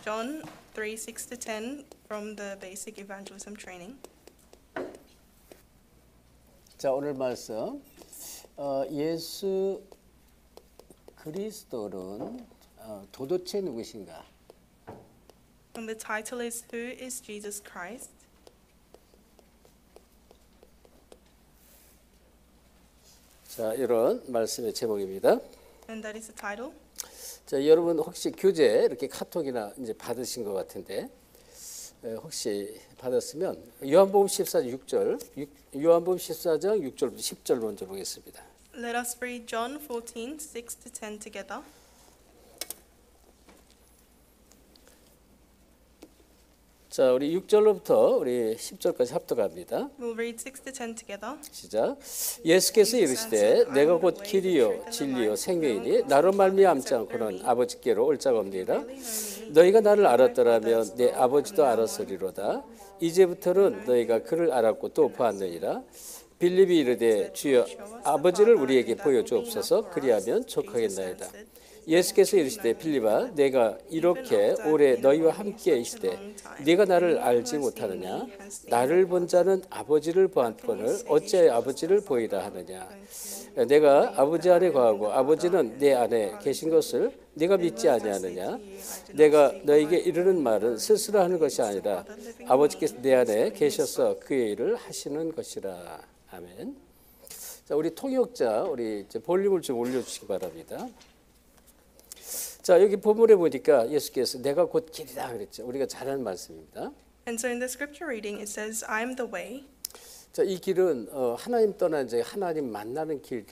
John 3:6-10 from the Basic Evangelism Training. 자, 오늘 말씀 예수 그리스도는 도대체 누구신가? And the title is Who is Jesus Christ? 자, 이런 말씀의 제목입니다. And that is the title. 자, 여러분 혹시 교재 이렇게 카톡이나 이제 받으신 것 같은데 혹시 받았으면 요한복음 14장 6절, 요한복음 14장 6절부터 10절 먼저 보겠습니다. Let us read John 14:6-10 together. 자, 우리 6절로부터 우리 10절까지 합독합니다. We'll read 6-10 together. 시작. 예수께서 이르시되 내가 곧 길이요 진리요 생명이니 나로 말미암지 않고는 아버지께로 올 자가 없느니라. 너희가 나를 알았더라면 내 아버지도 알았으리로다. 이제부터는 너희가 그를 알았고 또 보았느니라. 빌립이 이르되 주여 아버지를 우리에게 보여주옵소서. 그리하면 족하겠나이다. 예수께서 이르시되 빌립아 내가 이렇게 오래 너희와 함께 있으되 네가 나를 알지 못하느냐? 나를 본 자는 아버지를 보았거늘 어찌하여 아버지를 보이라 하느냐? 내가 아버지 안에 거하고 아버지는 내 안에 계신 것을 네가 믿지 아니하느냐? 내가 너에게 이르는 말은 스스로 하는 것이 아니라 아버지께서 내 안에 계셔서 그의 일을 하시는 것이라. 아멘. 자, 우리 통역자 우리 이제 볼륨을 좀 올려주시기 바랍니다. 자, 여기 본문에 보니까 예수께서 내가 곧 길이다 그랬죠. 우리가 잘 아는 말씀입니다. And so in the scripture reading it says, I am the way. 자, 이 길은 하나님 떠난 이제 하나님 만나는 길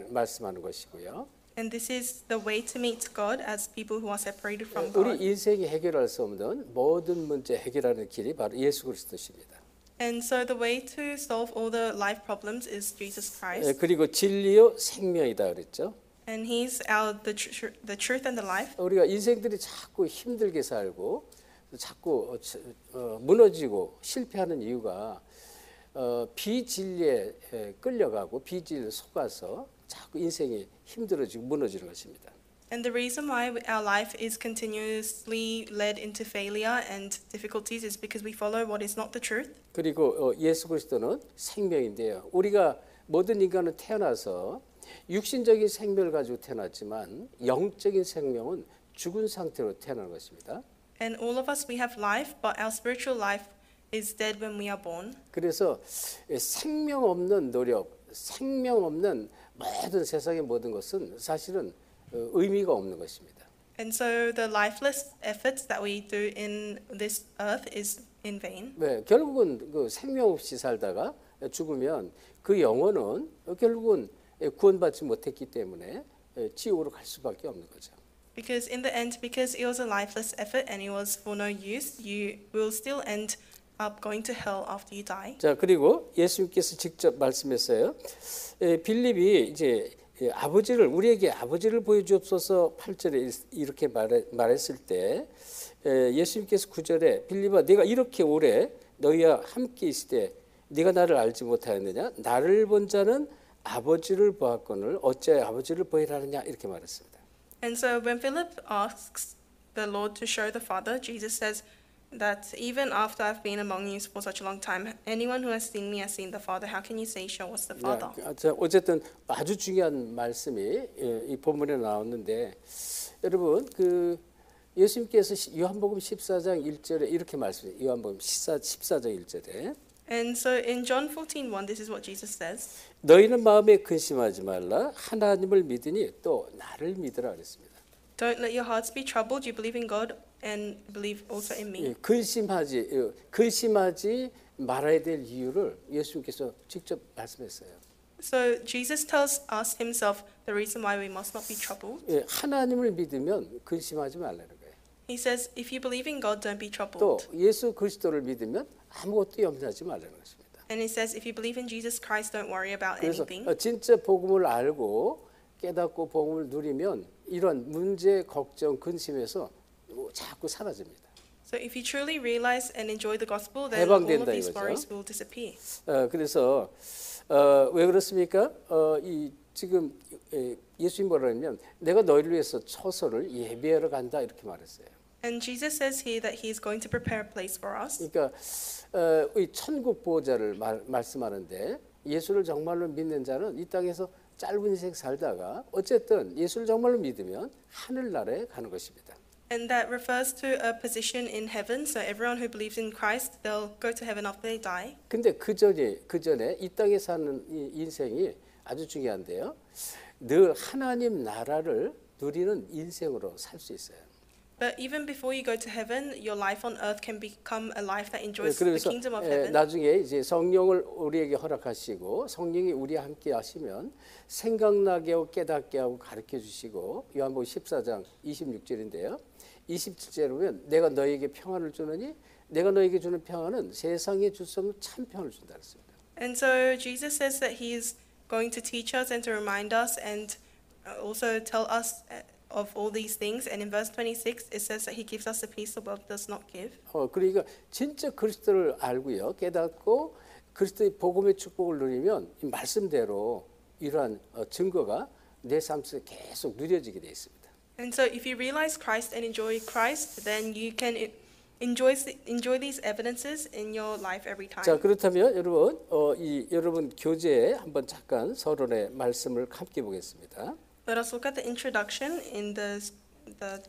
말씀하는 것이고요. And this is the way to meet God as people who are separated from 우리 God. 인생이 해결할 수 없는 모든 문제 해결하는 길이 바로 예수 그리스도십니다. And so the way to solve all the life problems is Jesus Christ. 그리고 진리요 생명이다 그랬죠. And he's the truth and the life. 우리가 인생들이 자꾸 힘들게 살고 자꾸 무너지고 실패하는 이유가 비진리에 끌려가고 비진리에 속아서 자꾸 인생이 힘들어지고 무너지는 것입니다. And the reason why our life is continuously led into failure and difficulties is because we follow what is not the truth. 그리고 예수 그리스도는 생명인데요. 우리가 모든 인간은 태어나서 육신적인 생명을 가지고 태어났지만 영적인 생명은 죽은 상태로 태어난 것입니다. And all of us we have life, but our spiritual life is dead when we are born. 그래서 생명 없는 노력, 생명 없는 모든 세상의 모든 것은 사실은 의미가 없는 것입니다. And so the lifeless efforts that we do in this earth is in vain. 네, 결국은 그 생명 없이 살다가 죽으면 그 영혼은 결국은 구원받지 못했기 때문에 지옥으로 갈 수밖에 없는 거죠. Because in the end, because it was a lifeless effort and it was for no use, you will still end up going to hell after you die. 자, 그리고 예수님께서 직접 말씀했어요. 빌립이 이제 아버지를 우리에게 아버지를 보여주옵소서 8절에 이렇게 말했을 때 예수님께서 9절에 빌립아 내가 이렇게 오래 너희와 함께 있을 때 네가 나를 알지 못하였느냐? 나를 본 자는 아버지를 보았거늘 어찌하여 아버지를 보이라 하느냐 이렇게 말했습니다. And so when Philip asks the Lord to show the Father, Jesus says that even after I've been among you for such a long time, anyone who has seen me has seen the Father. How can you say show us the Father? 자, 어쨌든 아주 중요한 말씀이 이 본문에 나왔는데 여러분 그 예수님께서 요한복음 14장 1절에 이렇게 말씀해요. 요한복음 14장 1절에 And so in John 14:1, this is what Jesus says. 너희는 마음에 근심하지 말라. 하나님을 믿으니 또 나를 믿으라 그랬습니다. Don't let your hearts be troubled. You believe in God and believe also in me. 근심하지 말아야 될 이유를 예수님께서 직접 말씀했어요. So Jesus tells us himself the reason why we must not be troubled. 하나님을 믿으면 근심하지 말라는 거예요. He says, if you believe in God, don't be 또 troubled. 예수 그리스도를 믿으면 아무것도 염려하지 말라는 것입니다. And he says, if you believe in Jesus Christ, don't worry about 그래서 anything. 진짜 복음을 알고 깨닫고 복음을 누리면 이런 문제, 걱정, 근심에서 자꾸 사라집니다. So if you truly realize and enjoy the gospel, then all of 해방된다 these 이거죠. worries will disappear. 그래서 왜 그렇습니까? 지금 예수님 뭐라 하냐면 내가 너희를 위해서 처소를 예비하러 간다 이렇게 말했어요. And Jesus says here that he is going to prepare a place for us. 그러니까 이 천국 보호자를 말씀하는데 예수를 정말로 믿는 자는 이 땅에서 짧은 인생 살다가 어쨌든 예수를 정말로 믿으면 하늘나라에 가는 것입니다. And that refers to a position in heaven. So everyone who believes in Christ, they'll go to heaven after they die. 근데 그 전에 이 땅에 사는 이 인생이 아주 중요한데요. 늘 하나님 나라를 누리는 인생으로 살 수 있어요. But even before you go to heaven, your life on earth can become a life that enjoys the 그래서 kingdom of heaven. 나중에 이제 성령을 우리에게 허락하시고 성령이 우리와 함께 하시면 생각나게 하고 깨닫게 하고 가르쳐 주시고 요한복음 14장 26절인데요. 27절에 내가 너에게 평안을 주느니 내가 너에게 주는 평안은 세상에 줄 수 없는 참 평안을 준다 그랬습니다. And so Jesus says that he is going to teach us and to remind us and also tell us of all these things. And in verse 26, it says that he gives us the peace the world does not give. 그러니까 진짜 그리스도를 알고요, 깨닫고 그리스도의 복음의 축복을 누리면 이 말씀대로 이러한 증거가 내 삶 속에 계속 누려지게 돼 있습니다. And so if you realize Christ and enjoy Christ, then you can enjoy these evidences in your life every time. 자, 그렇다면 여러분 여러분 교재에 한번 잠깐 서론의 말씀을 함께 보겠습니다. Let us look at the introduction in the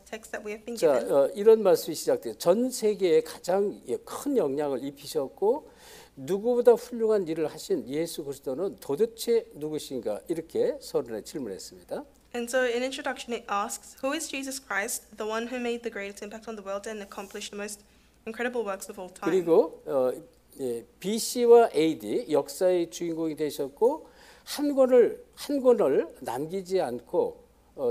text that we have been 자, given. 이런 말씀이 시작돼요. 전 세계에 가장 큰 영향을 입히셨고 누구보다 훌륭한 일을 하신 예수 그리스도는 도대체 누구신가 이렇게 서론에 질문했습니다. And so in introduction it asks, who is Jesus Christ, the one who made the greatest impact on the world and accomplished the most incredible works of all time? 그리고 BC와 AD 역사의 주인공이 되셨고 한 권을 남기지 않고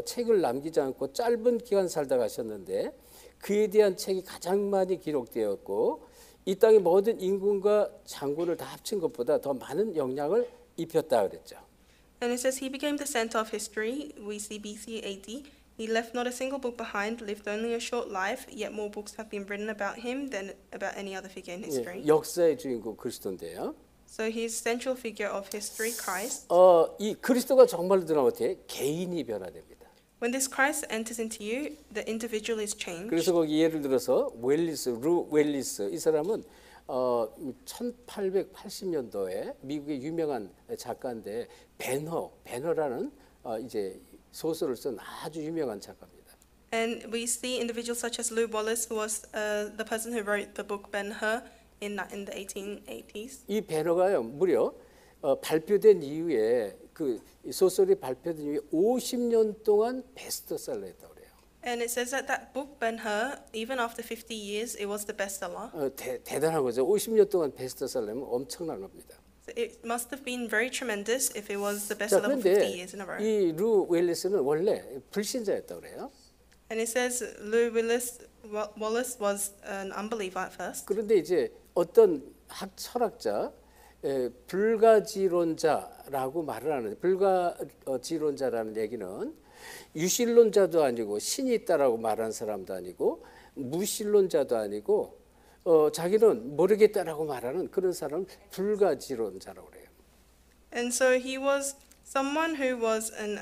책을 남기지 않고 짧은 기간 살다 가셨는데 그에 대한 책이 가장 많이 기록되었고 이 땅의 모든 인군과 장군을 다 합친 것보다 더 많은 영향을 입혔다 그랬죠. And it says he became the center of history. We see BC AD. He left not a single book behind, lived only a short life, yet more books have been written about him than about any other figure in history. 역사의 주인공 그리스도인데요. So he's central figure of history, Christ. 이 그리스도가 정말로 들어가면 어떻게 개인이 변화됩니다. When this Christ enters into you, the individual is changed. 그래서 거기 예를 들어서 루 웰리스 이 사람은 1880년도에 미국의 유명한 작가인데 배너라는 이제 소설을 쓴 아주 유명한 작가입니다. And we see individuals such as Lew Wallace, who was the person who wrote the book Ben-Hur in the 1880s. 이 배너가요 무려 발표된 이후에 그 소설이 발표된 이후에 50년 동안 베스트셀러였다고 그래요. And it says that that book Ben-Hur, even after 50 years, it was the bestseller. 대단한 거죠. 50년 동안 베스트셀러면 엄청난 겁니다. So it must have been very tremendous if it was the 자, bestseller for 50 그런데 years in a row. 이 루 웰리스는 원래 불신자였다고 그래요. And it says Lew Wallace was an unbeliever at first. 그런데 이제 어떤 철학자 불가지론자라고 말을 하는데 불가지론자라는 얘기는 유실론자도 아니고 신이 있다라고 말하는 사람도 아니고 무신론자도 아니고 자기는 모르겠다라고 말하는 그런 사람은 불가지론자라고 그래요. And so he was someone who was an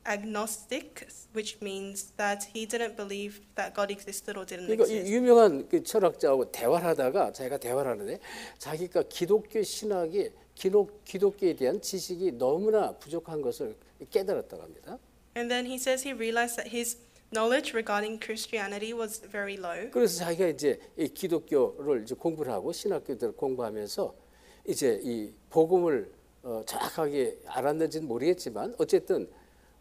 agnostic, which means that he didn't believe that God existed or didn't 그러니까 exist. 이 유명한 그 철학자하고 대화를 하다가 자기가 대화를 하는데 자기가 기독교 신학이 기독교에 대한 지식이 너무나 부족한 것을 깨달았다고 합니다. And then he says he realized that his knowledge regarding Christianity was very low. 그래서 자기가 이제 이 기독교를 이제 공부를 하고 신학교들을 공부하면서 이제 이 복음을 정확하게 알았는지는 모르겠지만 어쨌든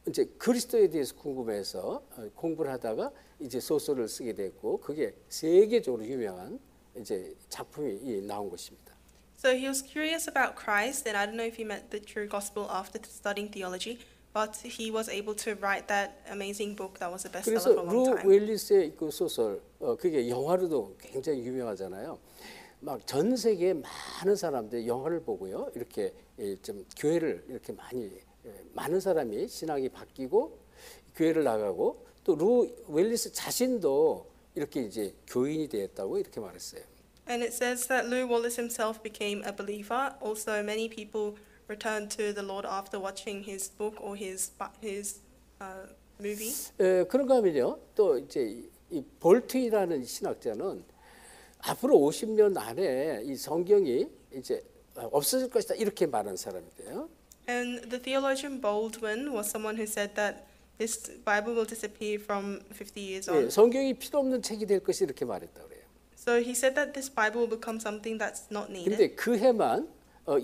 이제 그리스도에 대해서 궁금해서 공부를 하다가 이제 소설을 쓰게 됐고 그게 세계적으로 유명한 이제 작품이 나온 것입니다. So he was curious about Christ, and I don't know if he met the true gospel after studying theology, but he was able to write that amazing book that was a bestseller 그래서 for a long 루 time. 웰리스의 그 소설 그게 영화로도 굉장히 유명하잖아요. 막 전 세계에 많은 사람들이 영화를 보고요. 이렇게 좀 교회를 이렇게 많은 사람이 신앙이 바뀌고 교회를 나가고 또 루 웰리스 자신도 이렇게 이제 교인이 되었다고 이렇게 말했어요. And it says that Lew Wallace himself became a believer. Also, many people returned to the Lord after watching his book or his movie. 그런가 하면요. 또 이제 이 볼트이라는 신학자는 앞으로 50년 안에 이 성경이 이제 없어질 것이다 이렇게 말한 사람인데요. And the theologian Baldwin was someone who said that this Bible will disappear from 50 years on. 예, 성경이 필요 없는 책이 될 것이 이렇게 말했다 그래요. So he said that this Bible will become something that's not needed. 근데 그 해만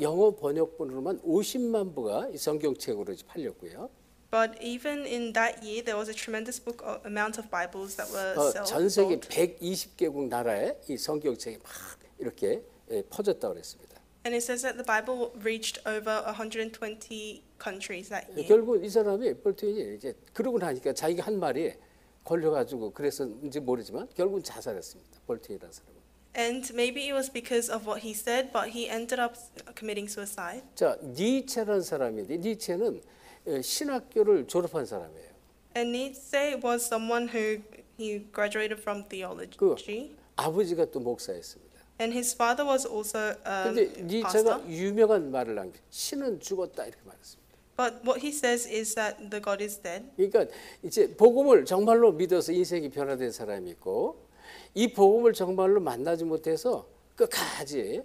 영어 번역본으로만 50만 부가 이 성경책으로 팔렸고요. But even in that year, there was a tremendous amount of Bibles that were 전 세계 sold. 120개국 나라에 이 성경책이 막 이렇게 퍼졌다고 그랬습니다. And it says that the Bible reached over 120 countries that year. 결국 이 사람이 볼트인이 이제 그러고 나니까 자기가 한 말이 걸려가지고 그래서인지 모르지만 결국은 자살했습니다. 볼트인이라는 사람은. And maybe it was because of what he said, but he ended up committing suicide. 자, 니체라는 사람인데 니체는 신학교를 졸업한 사람이에요. And Nietzsche was someone who he graduated from theology. 아버지가 또 목사였습니다. And his father was also a 근데 pastor. 니체가 유명한 말을 남겨 신은 죽었다 이렇게 말했습니다. But what he says is that the God is dead. 그러니까 이제 복음을 정말로 믿어서 인생이 변화된 사람이 있고 이 복음을 정말로 만나지 못해서 끝까지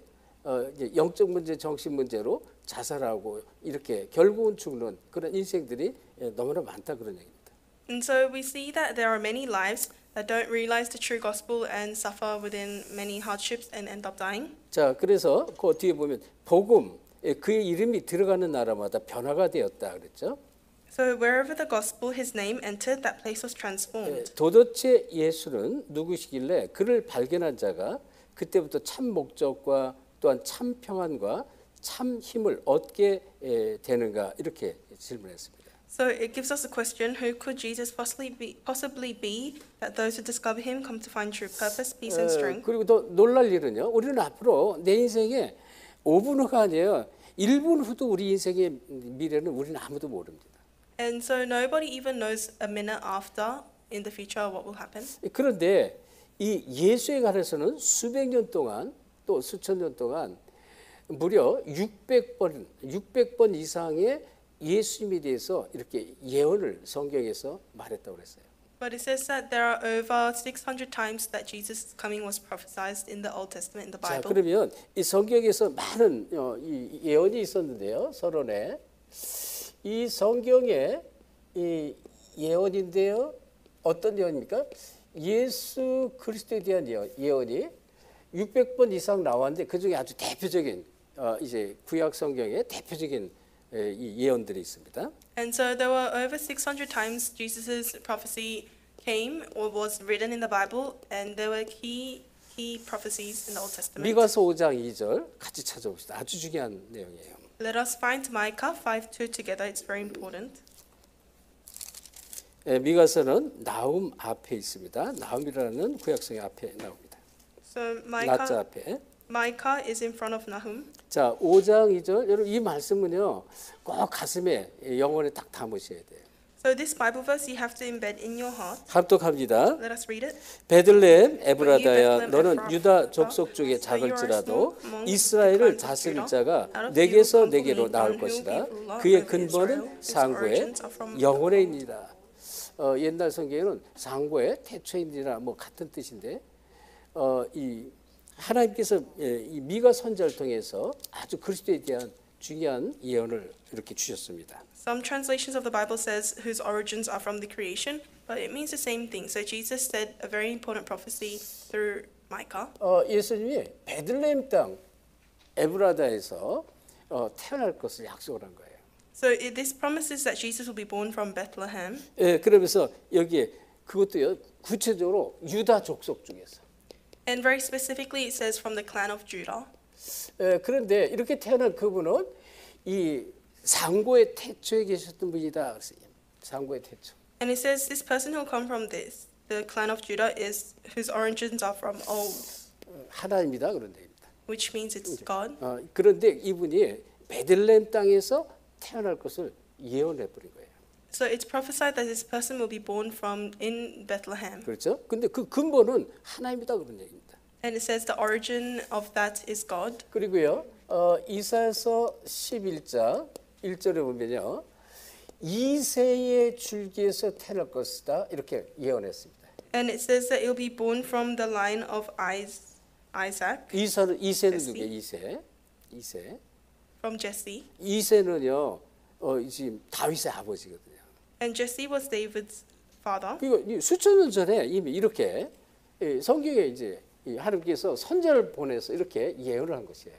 이제 영적 문제, 정신 문제로 자살하고 이렇게 결국은 죽는 그런 인생들이 너무나 많다 그런 얘기입니다. And so we see that there are many lives that don't realize the true gospel and suffer within many hardships and end up dying. 자, 그래서 그 뒤에 보면 복음 그의 이름이 들어가는 나라마다 변화가 되었다 그랬죠. So wherever the gospel, his name entered, that place was transformed. 도대체 예수는 누구시길래 그를 발견한 자가 그때부터 참 목적과 또한 참 평안과 참 힘을 얻게 되는가 이렇게 질문했습니다. So it gives us a question: Who could Jesus possibly be that those who discover him come to find true purpose, peace, and strength? 그리고 더 놀랄 일은요. 우리는 앞으로 내 인생에 5분 후가 아니에요. 1분 후도 우리 인생의 미래는 우리는 아무도 모릅니다. And so nobody even knows a minute after in the future what will happen. 그런데 이 예수에 관해서는 수백 년 동안 또 수천 년 동안 무려 600번 이상의 예수님에 대해서 이렇게 예언을 성경에서 말했다고 그랬어요. But it says that there are over 600 times that Jesus' coming was prophesied in the Old Testament in the 자, Bible. 그러면 이 성경에서 많은 이 예언이 있었는데요. 서론에 이 성경의 이 예언인데요. 어떤 예언입니까? 예수 그리스도에 대한 예언이 600번 이상 나왔는데 그 중에 아주 대표적인 이제 구약 성경의 대표적인 이 예언들이 있습니다. And so there were over 600 times Jesus' prophecy came or was written in the Bible, and there were key prophecies in the Old Testament. 미가서 5장 2절 같이 찾아봅시다. 아주 중요한 내용이에요. Let us find Micah 5:2 together. It's very important. 미가서는 나훔 앞에 있습니다. 나훔이라는 구약성의 앞에 나옵니다. So 나자 앞에. Micah is in front of Nahum. 자, 5장 2절. 여러분 이 말씀은요. 꼭 가슴에 영혼에 딱 담으셔야 돼요. So this Bible verse you have to embed in your heart. 합독합니다. Let us read it. 베들레헴 에브라다야 너는 유다 족속 중에 작을지라도 이스라엘을 다스릴 자가 내게서 내게로 나올 것이다. 그의 근본은 상고의 영혼에니라. 옛날 성경에는 상고의 태초이니라 뭐 같은 뜻인데 이 하나님께서 이 미가 선지자를 통해서 아주 그리스도에 대한 중요한 예언을 이렇게 주셨습니다. Some translations of the Bible says whose origins are from the creation, but it means the same thing. So Jesus said a very important prophecy through Micah. 예수님이 베들레헴 땅 에브라다에서 태어날 것을 약속을 한 거예요. So this promises that Jesus will be born from Bethlehem. 예, 그러면서 여기에 그것도요 구체적으로 유다 족속 중에서. And very specifically, it says from the clan of Judah. 그런데 이렇게 태어난 그분은 이 상고의 태초에 계셨던 분이다. 상고의 태초. And it says this person who come from this, the clan of Judah, is whose origins are from old, 하나님이다 그런 데입니다. which means it's God. 그런데 이분이 베들레헴 땅에서 태어날 것을 예언해 버린 거예요. So it's prophesied that this person will be born from in Bethlehem. 그렇죠? 근데 그 근본은 하나님이다 그런 얘기입니다. And it says the origin of that is God. 그리고요. 이사야서 11장 1절에 보면요. 이새의 줄기에서 태어날 것이다 이렇게 예언했습니다. And it says that it'll be born from the line of Isaac, 이세는 Jesse. 누구예요? 이세. from Jesse. 이세는요, 지금 다윗의 아버지거든요. And Jesse was David's father. 그리고 수천 년 전에 이미 이렇게 성경에 이제 하나님께서 선지자를 보내서 이렇게 예언을 한 것이에요.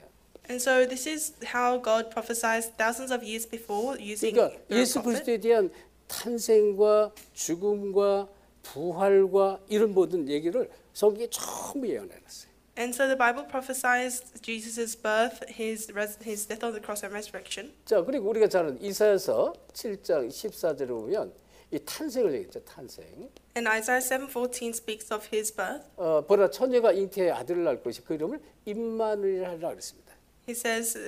And so this is how God prophesied thousands of years before using 그러니까 the 예수 prophet. 그리스도에 대한 탄생과 죽음과 부활과 이런 모든 얘기를 성경에 전부 예언해놨어요. And so the Bible prophesies Jesus' birth, his death on the cross and resurrection. 자, 그리고 우리가 잘 아는 이사야서 7장 14절에 보면 이 탄생을 얘기했죠. 탄생. And Isaiah 7:14 speaks of his birth. 보라 처녀가 잉태의 아들을 낳을 것이 그 이름을 임마누엘이라 그랬습니다. He says,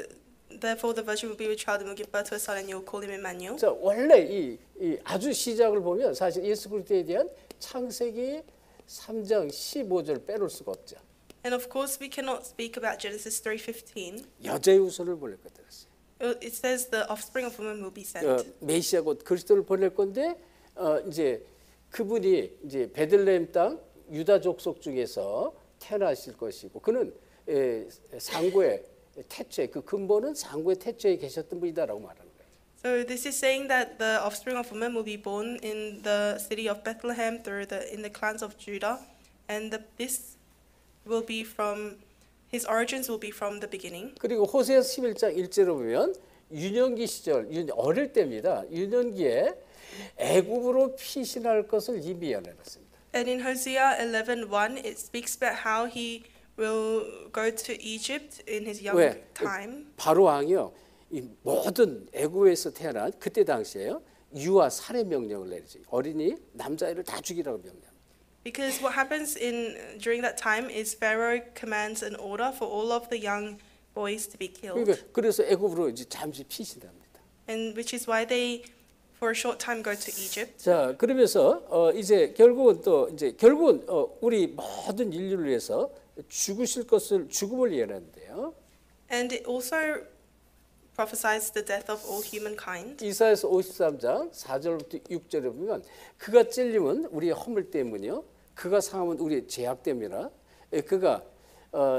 therefore the virgin will be with child and will give birth to a son and you will call him Emmanuel. 자, 원래 이 아주 시작을 보면 사실 예수 그리스도에 대한 창세기 3장 15절 빼놓을 수가 없죠. And of course we cannot speak about Genesis 3:15. 여자의 후손을 보낼 것 같았어요. It says the offspring of woman will be sent. 메시아 곧 그리스도를 보낼 건데 이제 그분이 이제 베들레헴 땅 유다 족속 중에서 태어나실 것이고 그는 상고의 태초에 그 근본은 상고의 태초에 계셨던 분이다라고 말하는 거예요. So this is saying that the offspring of woman will be born in the city of Bethlehem in the clans of Judah, and this will be from his origins will be from the beginning. 그리고 호세아 11장 1절을 보면 유년기 시절 어릴 때입니다. 유년기에 애굽으로 피신할 것을 이미 예언해놨습니다. And in Hosea 11:1 it speaks about how he will go to Egypt in his young 왜? time. 바로 왕이요. 이 모든 애굽에서 태어난 그때 당시에요. 유아 살해 명령을 내리지. 어린이 남자애를 다 죽이라고 명령. Because what happens during that time is Pharaoh commands an order for all of the young boys to be killed. 그러니까 그래서 애굽으로 이제 잠시 피신합니다. And which is why they for a short time go to Egypt. 자, 그러면서 이제 결국은 우리 모든 인류를 위해서 죽음을 예언하는데요. And it also prophesies the death of all humankind. 이사야서 53장 4절부터 6절에 보면 그가 찔림은 우리의 허물 때문이요 그가 상함은 우리의 죄악 때문이라 그가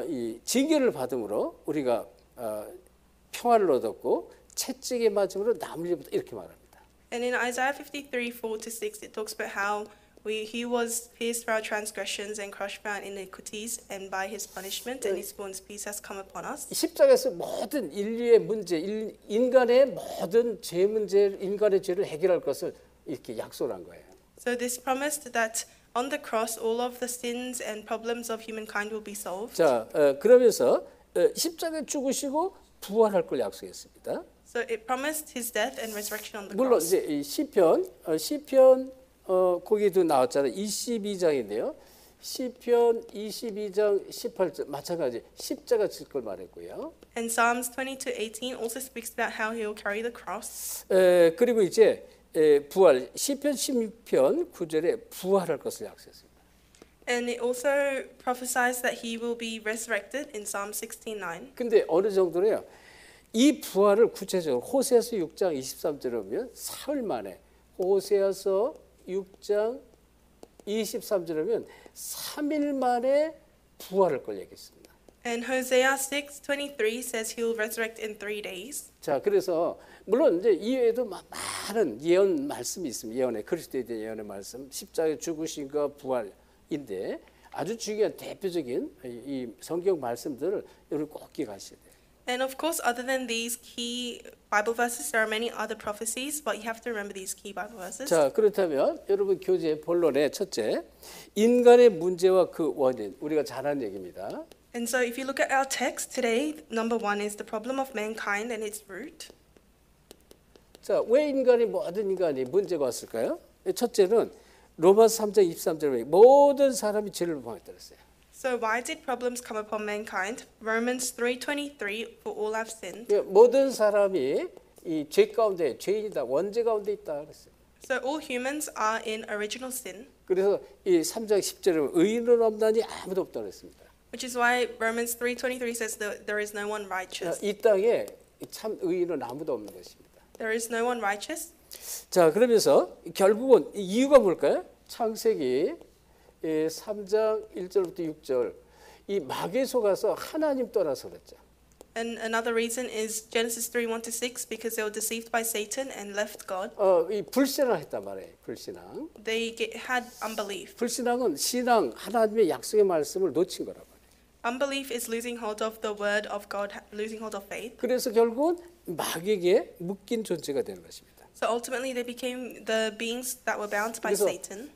이 징계를 받음으로 우리가 평화를 얻었고 채찍에 맞음으로 남을 일부터 이렇게 말합니다. And in Isaiah 53:4-6 it talks about how he was pierced for our transgressions and crushed for our iniquities, and by his punishment and his wounds peace has come upon us. 십자가에서 모든 인류의 문제, 인간의 모든 죄 문제, 인간의 죄를 해결할 것을 이렇게 약속한 거예요. So this promised that on the cross all of the sins and problems of humankind will be solved. 자, 그러면서 십자가에 죽으시고 부활할 걸 약속했습니다. So it promised his death and resurrection on the 물론 cross. 이제 이 시편 거기도 나왔잖아요. 22장인데요. 시편 22장 18절 마찬가지 십자가 질 걸 말했고요. And Psalms 22:18 also speaks about how he will carry the cross. 그리고 이제 부활 시편 16편 9절에 부활할 것을 약속했습니다. And it also prophesies that he will be resurrected in Psalm 16:9. 근데 어느 정도로요? 이 부활을 구체적으로 호세아서 6장 23절에 보면 사흘 만에 호세아서 6장 23절에 보면 3일 만에 부활할 걸 얘기했습니다. And Hosea 6:23 says he will resurrect in 3 days. 자, 그래서 물론 이제 이외에도 많은 예언 말씀이 있습니다. 예언의 그리스도에 대한 예언의 말씀, 십자가의 죽으심과 부활인데 아주 중요한 대표적인 이 성경 말씀들을 여러분 꼭 기억하셔야 돼요. And of course, other than these key Bible verses, there are many other prophecies, but you have to remember these key Bible verses. 자, 그렇다면 여러분 교재 본론의 첫째, 인간의 문제와 그 원인, 우리가 잘 아는 얘기입니다. And so if you look at our text today, number 1 is the problem of mankind and its root. 자, 왜 모든 인간이 문제가 왔을까요? 첫째는 로마서 3장 23절에 모든 사람이 죄를 범했다 그랬어요. So why did problems come upon mankind? Romans 3:23, for all have sinned. 모든 사람이 이 죄 가운데 죄인이다, 원죄 가운데 있다 그랬어요. So all humans are in original sin, 그래서 이 3장 10절에 의인은 없나니 아무도 없다 그랬습니다. which is why Romans 3:23 says that there is no one righteous. 이 땅에 참 의인은 아무도 없는 것입니다. There is no one righteous. 자, 그러면서 결국은 이유가 뭘까요? 창세기 3장 1절부터 6절 이 마귀에 속아서 하나님 떠나서 그랬죠. And another reason is Genesis 3:1-6 because they were deceived by Satan and left God. 이 불신앙을 했단 말이에요. 불신앙. Had unbelief. 불신앙은 신앙 하나님의 약속의 말씀을 놓친 거란 말이에요. Unbelief is losing hold of the word of God, losing hold of faith. 그래서 결국은 마귀에게 묶인 존재가 되는 것입니다. So ultimately they became the beings that were bound by 그래서 Satan.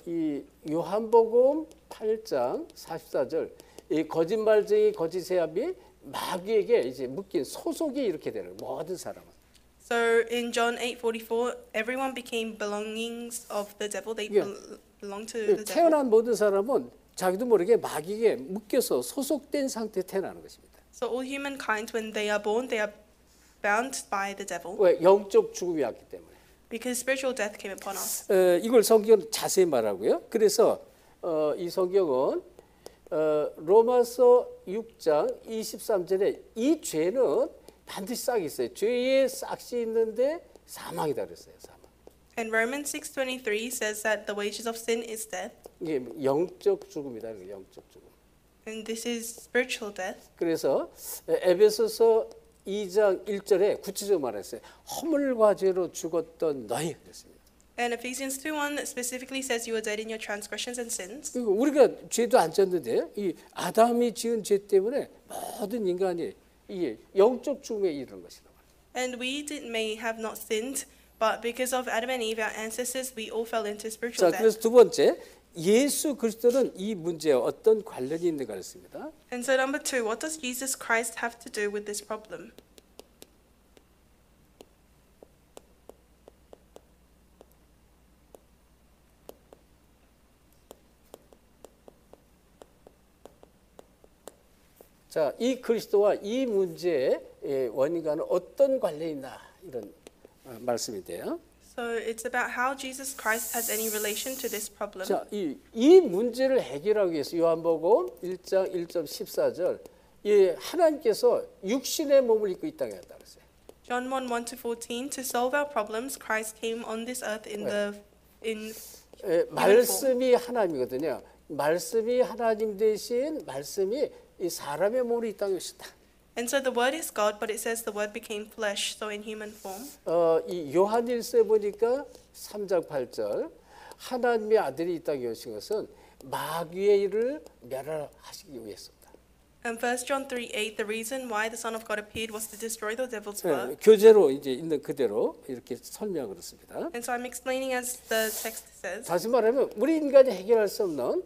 이 요한복음 8장 44절 이 거짓말쟁이 거짓세압이 마귀에게 이제 묶인 소속이 이렇게 되는 모든 사람은. So in John 8:44, everyone became belongings of the devil. They belong to the devil. 태어난 모든 사람은 자기도 모르게 마귀에게 묶여서 소속된 상태에 태어나는 것입니다. So all humankind, when they are born, they are bound by the devil. 왜? 영적 죽음이 왔기 때문에. Because spiritual death came upon us. 이걸 성경은 자세히 말하고요. 그래서 이 성경은 로마서 6장 23절에 이 죄는 반드시 싹이 있어요. 죄의 싹이 있는데 사망이다 그랬어요. 사망. And Romans 6:23 says that the wages of sin is death. 이게 영적 죽음이다. 영적 죽음. And this is spiritual death. 그래서 에베소서 2장 1절에 구체적으로 말했어요. 허물과 죄로 죽었던 너희 그랬습니다. And Ephesians 2:1 specifically says you were dead in your transgressions and sins. 그리고 우리가 죄도 안 졌는데 이 아담이 지은 죄 때문에 모든 인간이 이 영적 죽음에 이르는 것이다. And may have not sinned, but because of Adam and Eve, our ancestors, we all fell into spiritual 자, death. 그래서 두 번째 예수 그리스도는 이 문제에 어떤 관련이 있는가 했습니다. And so number 2, what does Jesus Christ have to do with this problem? 자, 이 그리스도와 이 문제의 원인과는 어떤 관련이 있나 이런 말씀인데요. So it's about how Jesus Christ has any relation to this problem. 자, 이 문제를 해결하기 위해서 요한복음 1장 1절 14절 이 하나님께서 육신의 몸을 입고 이 땅에 왔다 그랬어요. John 1:1-14 to solve our problems, Christ came on this earth in 말씀이 하나님이거든요. 말씀이 하나님 대신 말씀이 이 사람의 몸으로 이 땅에 오셨다. And so the word is God, but it says the word became flesh, so in human form. 이 요한일서에 보니까 3장 8절 하나님의 아들이 이 땅에 오신 것은 마귀의 일을 멸하시기 위해서다. And 1 John 3:8, the reason why the Son of God appeared was to destroy the devil's work. 교재로 이제 있는 그대로 이렇게 설명을 했습니다. And so I'm explaining as the text says. 다시 말하면 우리 인간이 해결할 수 없는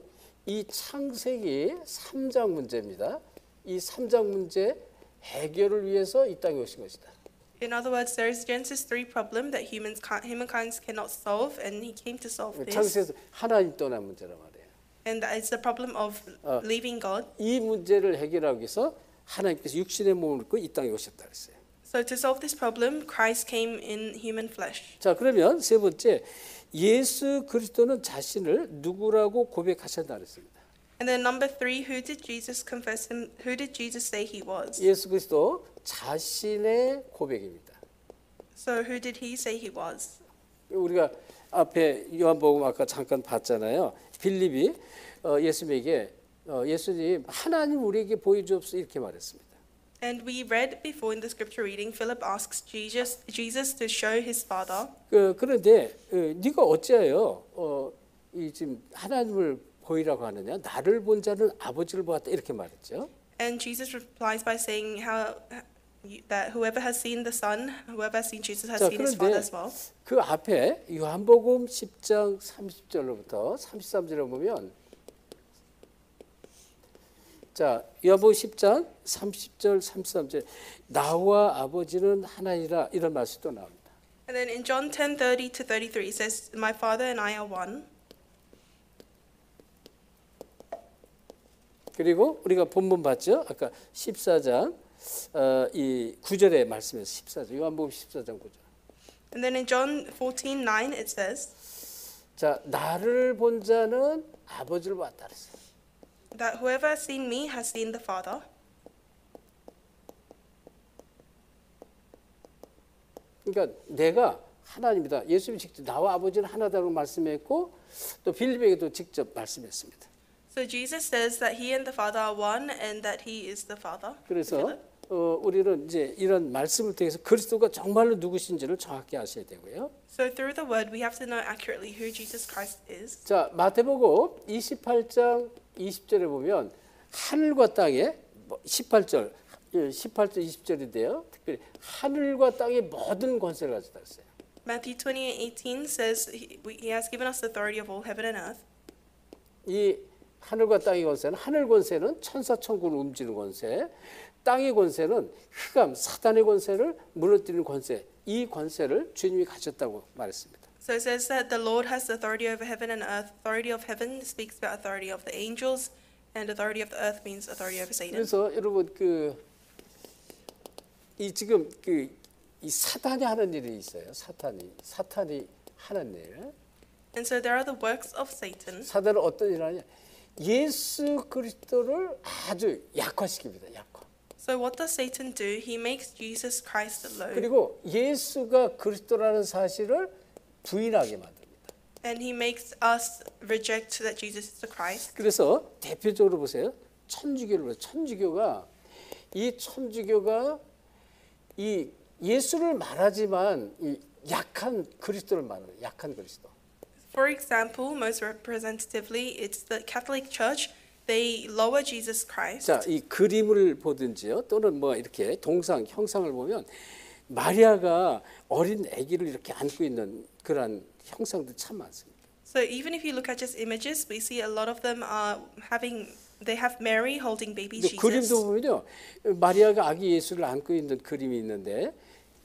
이 창세기 3장 문제입니다. 이 3장 문제 해결을 위해서 이 땅에 오신 것이다. In other words, there is Genesis 3 problem that humankind cannot solve, and he came to solve this. 창세기에서 하나님 떠난 문제란 말이에요. And that is the problem of leaving God. 이 문제를 해결하기 위해서 하나님께서 육신의 몸을 입고 이 땅에 오셨다 그랬어요. So to solve this problem, Christ came in human flesh. 자, 그러면 세 번째 예수 그리스도는 자신을 누구라고 고백하셨다 그랬습니다. And then number 3, who did Jesus confess him? Who did Jesus say he was? 예수 그리스도 자신의 고백입니다. So who did he say he was? 우리가 앞에 요한복음 아까 잠깐 봤잖아요. 빌립이 예수님에게 예수님 하나님 우리에게 보여주옵소서 이렇게 말했습니다. And we read before in the scripture reading, Philip asks Jesus to show his Father. 그런데 네가 어찌하여 이 지금 하나님을 보이라고 하느냐? 나를 본 자는 아버지를 보았다 이렇게 말했죠. And Jesus replies by saying that whoever has seen the Son, whoever has seen Jesus has 자, seen his Father as 그런데 well. 그 앞에 요한복음 10장 30절로부터 33절에 보면 자, 요한복음 10장 30절 33절 나와 아버지는 하나이라 이런 말씀이 또 나옵니다. And then in John 10:30-33 it says, "My Father and I are one." 그리고 우리가 본문 봤죠? 아까 14장 이 9절의 말씀에서 14절 요한복음 14장 9절. And then in John 14:9 it says 자, 나를 본 자는 아버지를 봤다 그랬어요. that whoever has seen me has seen the Father. 그러니까 내가 하나님이다. 예수님이 직접 나와 아버지는 하나다고 말씀했고 또 빌립에게도 직접 말씀했습니다. So Jesus says that he and the Father are one and that he is the Father. 그래서 우리는 이제 이런 말씀을 통해서 그리스도가 정말로 누구신지를 정확히 아셔야 되고요. So through the word, we have to know accurately who Jesus Christ is. 자, 마태복음 28장 20절에 보면 하늘과 땅에 18절 20절인데요. 특별히 하늘과 땅의 모든 권세를 가졌다 했어요. Matthew 28:18 says he has given us authority of all heaven and earth. 이 하늘과 땅의 권세는 하늘 권세는 천사 천군을 움직이는 권세, 땅의 권세는 흑암 사단의 권세를 무너뜨리는 권세. 이 권세를 주님이 가졌다고 말했습니다. So it says that the Lord has authority over heaven and earth. Authority of heaven speaks about authority of the angels, and authority of the earth means authority over Satan. 그래서 여러분 이 지금 이 사탄이 하는 일이 있어요. 사탄이 하는 일. And so there are the works of Satan. 사단은 어떤 일을 하냐? 예수 그리스도를 아주 약화시킵니다. 약화. So what does Satan do? He makes Jesus Christ low, 그리고 예수가 그리스도라는 사실을 부인하게 만듭니다. and he makes us reject that Jesus is the Christ. 그래서 대표적으로 보세요. 천주교가 이 예수를 말하지만 이 약한 그리스도를 말해요. 약한 그리스도. For example, most representatively, it's the Catholic Church. They lower Jesus Christ. 자, 이 그림을 보든지요, 또는 뭐 이렇게 동상, 형상을 보면 마리아가 어린 아기를 이렇게 안고 있는 그런 형상들 참 많습니다. So even if you look at just images, we see a lot of them are they have Mary holding baby Jesus. 그림도 보면요, 마리아가 아기 예수를 안고 있는 그림이 있는데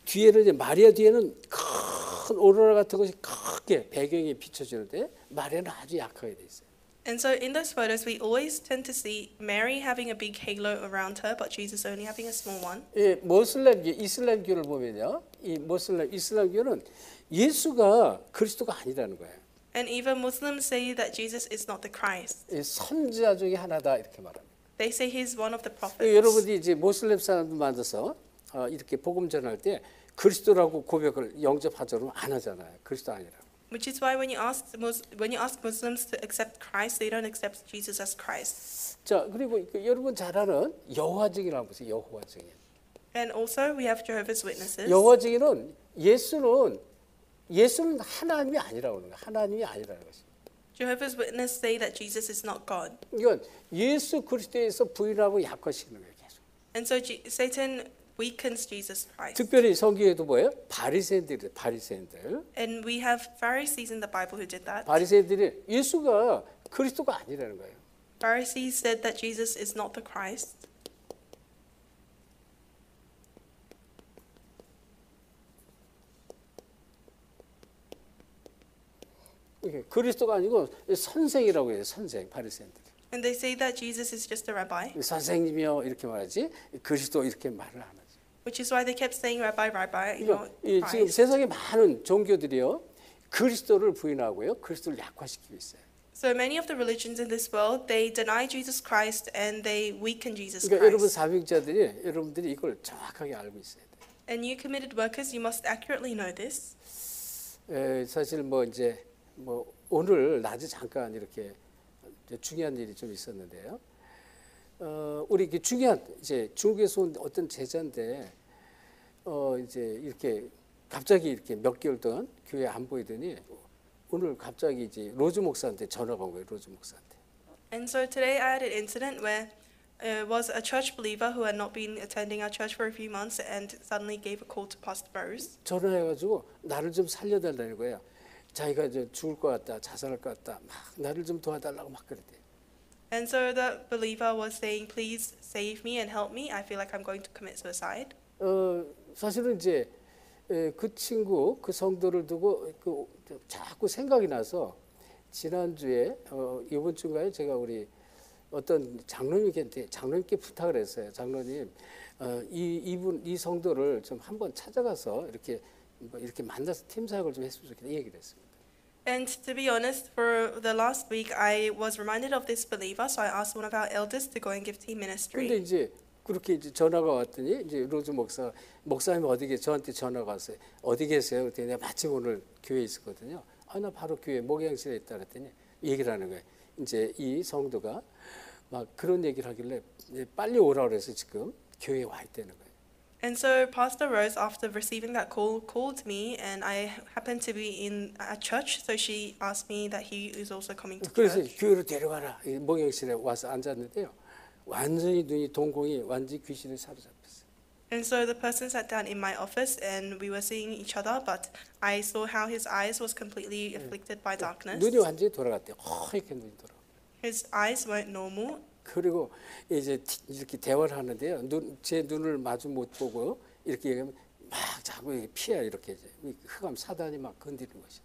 뒤에는 이제 마리아 뒤에는 큰 오로라 같은 것이 크게 배경에 비춰지는데 마리아는 아주 약하게 돼 있어요. And so in those photos, we always tend to see Mary having a big halo around her, but Jesus only having a small one. 예, 이슬람교를 보면요, 이슬람교는 예수가 그리스도가 아니라는 거예요. And even Muslims say that Jesus is not the Christ. 예, 선지자 중에 하나다 이렇게 말합니다. They say he's one of the prophets. 여러분이 이제 모슬렘 사람들 만나서 이렇게 복음 전할 때 그리스도라고 고백을 영접하자면 안 하잖아요. 그리스도 아니라고. Which is why when you ask Muslims to accept Christ, they don't accept Jesus as Christ. 자, 그리고 여러분 잘 아는 여호와 증인이라고 보세요. 여호와 증인. And also we have Jehovah's Witnesses. 여호와 증인은 예수는 하나님이 아니라고 하는 거예요. 하나님이 아니라는 것입니다. Jehovah's Witnesses say that Jesus is not God. 이건 예수 그리스도에서 부인하고 약화시키는 거예요. 계속. And so Satan weakens Jesus Christ. 특별히 성경에도 뭐예요? 바리새인들. And we have Pharisees in the Bible who did that. 바리새인들이 예수가 그리스도가 아니라는 거예요. Pharisees said that Jesus is not the Christ. 그리스도가 아니고 선생이라고 해요. 선생, 바리새인들. And they say that Jesus is just a rabbi. 선생님이요 이렇게 말하지 그리스도 이렇게 말을 안 하죠. Which is why they kept saying rabbi, rabbi, 그러니까 not 지금 Christ. 세상에 많은 종교들이요 그리스도를 부인하고요 그리스도를 약화시키고 있어요. So many of the religions in this world, they deny Jesus Christ and they weaken Jesus 그러니까 여러분 Christ. 사명자들이 여러분들이 이걸 정확하게 알고 있어야 돼요. And you committed workers, you must accurately know this. 사실 뭐 오늘 낮에 잠깐 이렇게 중요한 일이 좀 있었는데요. 우리 중요한 이제 중국에서 온 어떤 제자인데 이제 이렇게 갑자기 이렇게 몇 개월 동안 교회 안 보이더니 오늘 갑자기 이제 로즈 목사한테 전화가 온 거예요. 로즈 목사한테. And so today I had an incident where was a church believer who had not been attending our church for a few months and suddenly gave a call to Pastor Rose. 전화해가지고 나를 좀 살려달라는 거예요. 자기가 이제 죽을 것 같다, 자살할 것 같다, 막 나를 좀 도와달라고 막 그랬대요. And so the believer was saying, "Please save me and help me. I feel like I'm going to commit suicide." 사실은 이제 그 친구, 그 성도를 두고 자꾸 생각이 나서 지난주에 이번 주인가요? 제가 우리 어떤 장로님께 부탁을 했어요. 장로님, 이 성도를 좀 한번 찾아가서 이렇게 만나서 팀 사역을 좀 했으면 좋겠다 이 얘기를 했습니다. And to be honest, for the last week, I was reminded of this believer, so I asked one of our elders to go and give team 그런데 ministry. 이제 그렇게 이제 전화가 왔더니 이제 로즈 목사님 저한테 전화가 왔어요. 어디 계세요? 그랬더니 내가 마침 오늘 교회에 있었거든요. 나 바로 교회 목양실에 있다 그랬더니 얘기를 하는 거예요. 이제 이 성도가 막 그런 얘기를 하길래 빨리 오라 그래서 지금 교회에 와 있다는 거예요. And so Pastor Rose, after receiving that call, called me, and I happened to be in a church, so she asked me that he is also coming to 그래서 church. 교회로 데려가라. 이 목양실에 와서 앉았는데요. 완전히 눈이 동공이 완전히 귀신에 사로잡혔어요. And so the person sat down in my office, and we were seeing each other, but I saw how his eyes was completely afflicted by darkness. 눈이 완전히 돌아갔대요. 이렇게 눈이 돌아. His eyes weren't normal. 그리고 이제 이렇게 대화를 하는데요. 제 눈을 마주 못 보고 이렇게 얘기하면 막 자꾸 피해 이렇게 이제 흑암 사단이 막 건드리는 것이.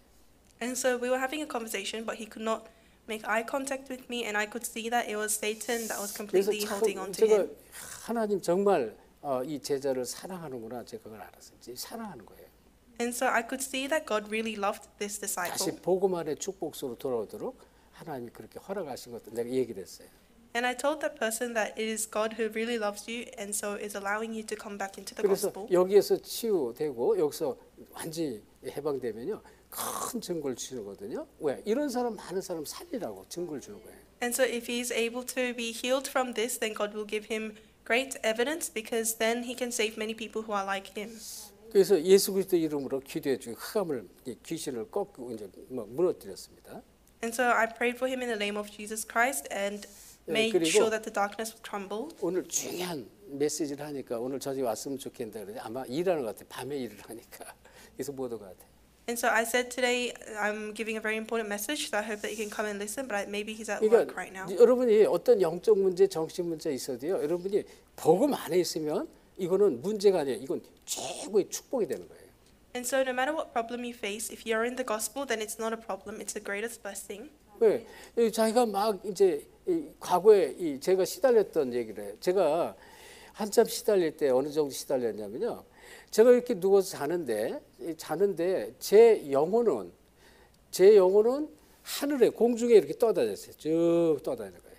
And so we were having a conversation, but he could not make eye contact with me, and I could see that it was Satan that was 그래서 completely holding on 참 to 제가 him. 하나님 정말 이 제자를 사랑하는구나 제가 그걸 알았어요. 사랑하는 거예요. And so I could see that God really loved this 다시 disciple. 복음만의 축복으로 돌아오도록 하나님이 그렇게 허락하신 것도 내가 얘기를 했어요. And I told that person that it is God who really loves you, and so is allowing you to come back into the 그래서 gospel. 여기에서 치유되고 여기서 완전히 해방되면요 큰 증거를 주거든요. 왜? 이런 사람 많은 사람 살리라고 증거를 주는 거예요. And so if he is able to be healed from this, then God will give him great evidence, because then he can save many people who are like him. 그래서 예수 그리스도 이름으로 기도해 주고 흑암을 귀신을 꺾고 이제 무너뜨렸습니다. And so I prayed for him in the name of Jesus Christ and made 그리고 sure that the darkness would crumble. 오늘 중요한 메시지를 하니까 오늘 저녁에 왔으면 좋겠다 그러는데 아마 일하는 것 같아요. 밤에 일을 하니까 그래서 못 올 것 같아요. And so I said today I'm giving a very important message, so I hope that you can come and listen, but maybe he's at work right now. 여러분이 어떤 영적 문제, 정신 문제 있어도요. 여러분이 복음 안에 있으면 이거는 문제가 아니에요. 이건 최고의 축복이 되는 거예요. And so no matter what problem you face, if you're in the gospel, then it's not a problem, it's the greatest blessing. 왜? 자기가 막 이제 과거에 제가 시달렸던 얘기를 해요. 제가 한참 시달릴 때 어느 정도 시달렸냐면요. 제가 이렇게 누워서 자는데 제 영혼은 하늘에 공중에 이렇게 떠다녔어요. 쭉 떠다니는 거예요.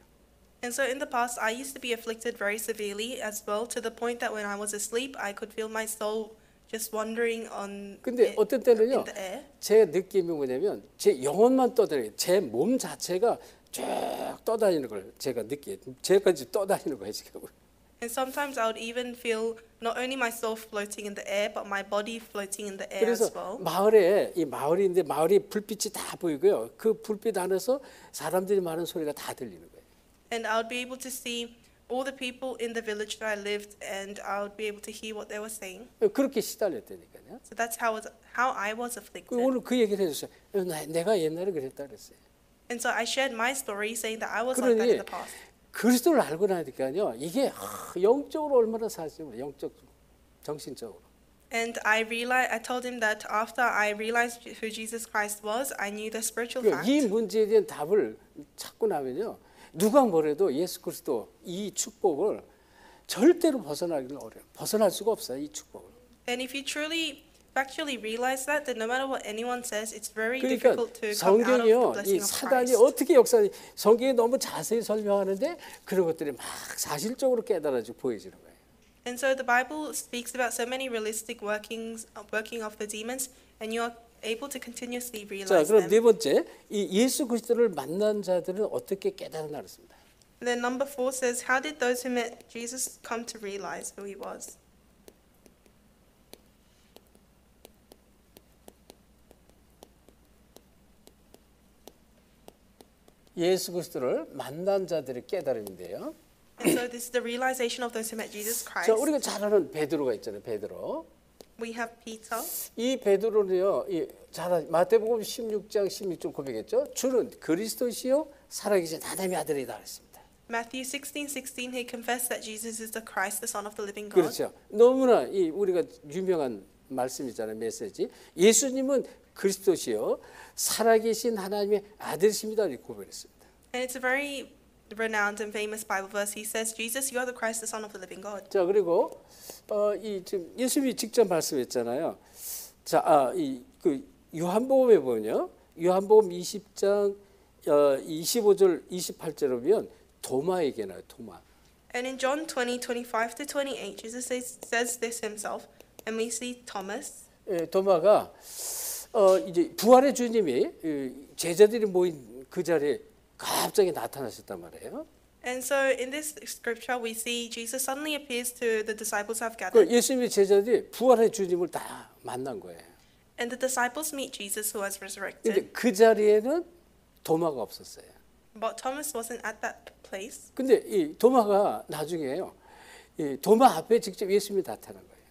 And so in the past, I used to be afflicted very severely as well, to the point that when I was asleep, I could feel my soul just wandering on 근데 어떤 때는요. in the air. 제 느낌이 뭐냐면 제 영혼만 떠다녀요. 제 몸 자체가 쭉 떠다니는 걸 제가 느껴요. 제까지 떠다니는 거예요 지금. And sometimes I would even feel not only myself floating in the air, but my body floating in the air 그래서 as well. 마을인데 마을이 불빛이 다 보이고요. 그 불빛 안에서 사람들이 말하는 소리가 다 들리는 거예요. And I would be able to see all the people in the village that I lived, and I would be able to hear what they were saying. 그렇게 시달렸다니까요. So that's how I was afflicted. 오늘 그 얘기를 해줬어요. 내가 옛날에 그랬다 그랬어요. And so I shared my story, saying that I was like that in 그러니 the past. 그리스도를 알고 나니까요. 이게 영적으로 얼마나 사실은 영적 정신적으로. And I told him that after I realized who Jesus Christ was, I knew the spiritual fact. 이 문제에 대한 답을 찾고 나면요. 누가 뭐래도 예수 그리스도 이 축복을 절대로 벗어나기는 어려워요. 벗어날 수가 없어요. 이 축복을. And if you truly factually realize that, then no matter what anyone says, it's very 그러니까 difficult to come out of the 성경이요. blessing 이 of 사단이 Christ. 어떻게 역사하는지 성경이 너무 자세히 설명하는데 그런 것들이 막 사실적으로 깨달아지고 보여지는 거예요. And so the Bible speaks about so many realistic working of the demons, and you are able to continuously 자, realize 그럼 네 them. 번째, 이 예수 그리스도를 만난 자들은 어떻게 깨달았나 그랬습니다. And then number 4 says, how did those who met Jesus come to realize who he was? 예수 그리스도를 만난 자들의 깨달음인데요. And so this is the realization of those who met Jesus 자, Christ. 우리가 잘 아는 베드로가 있잖아요. 베드로. We have Peter. 이 베드로는요. 마태복음 16장 16절 고백했죠. 주는 그리스도시요 살아계신 하나님의 아들이다 그랬습니다. Matthew 16:16, he confessed that Jesus is the Christ, the Son of the living God. 그렇죠. 너무나 우리가 유명한 말씀이잖아요. 메시지. 예수님은 그리스도시요 살아계신 하나님의 아들이십니다. 이렇게 고백했습니다. And it's a very renowned and famous Bible verse. He says, Jesus, you are the Christ, the Son of the living God. 자, 그리고 지금 예수님이 직접 말씀했잖아요. 자, 그 요한복음에 보면요. 요한복음 20장 25절 28절에 보면 도마에게 나와요. 도마. And in John 20:25 to 28, Jesus says this himself, and we see Thomas. 도마가 이제 부활의 주님이 제자들이 모인 그 자리에 갑자기 나타나셨단 말이에요. And so in this scripture, we see Jesus suddenly appears to the disciples who have 그 gathered. 예수님의 제자들이 부활의 주님을 다 만난 거예요. And the disciples meet Jesus who has resurrected. 근데 그 자리에는 도마가 없었어요. But Thomas wasn't at that place. 근데 이 도마가 나중에요. 이 도마 앞에 직접 예수님이 나타난 거예요.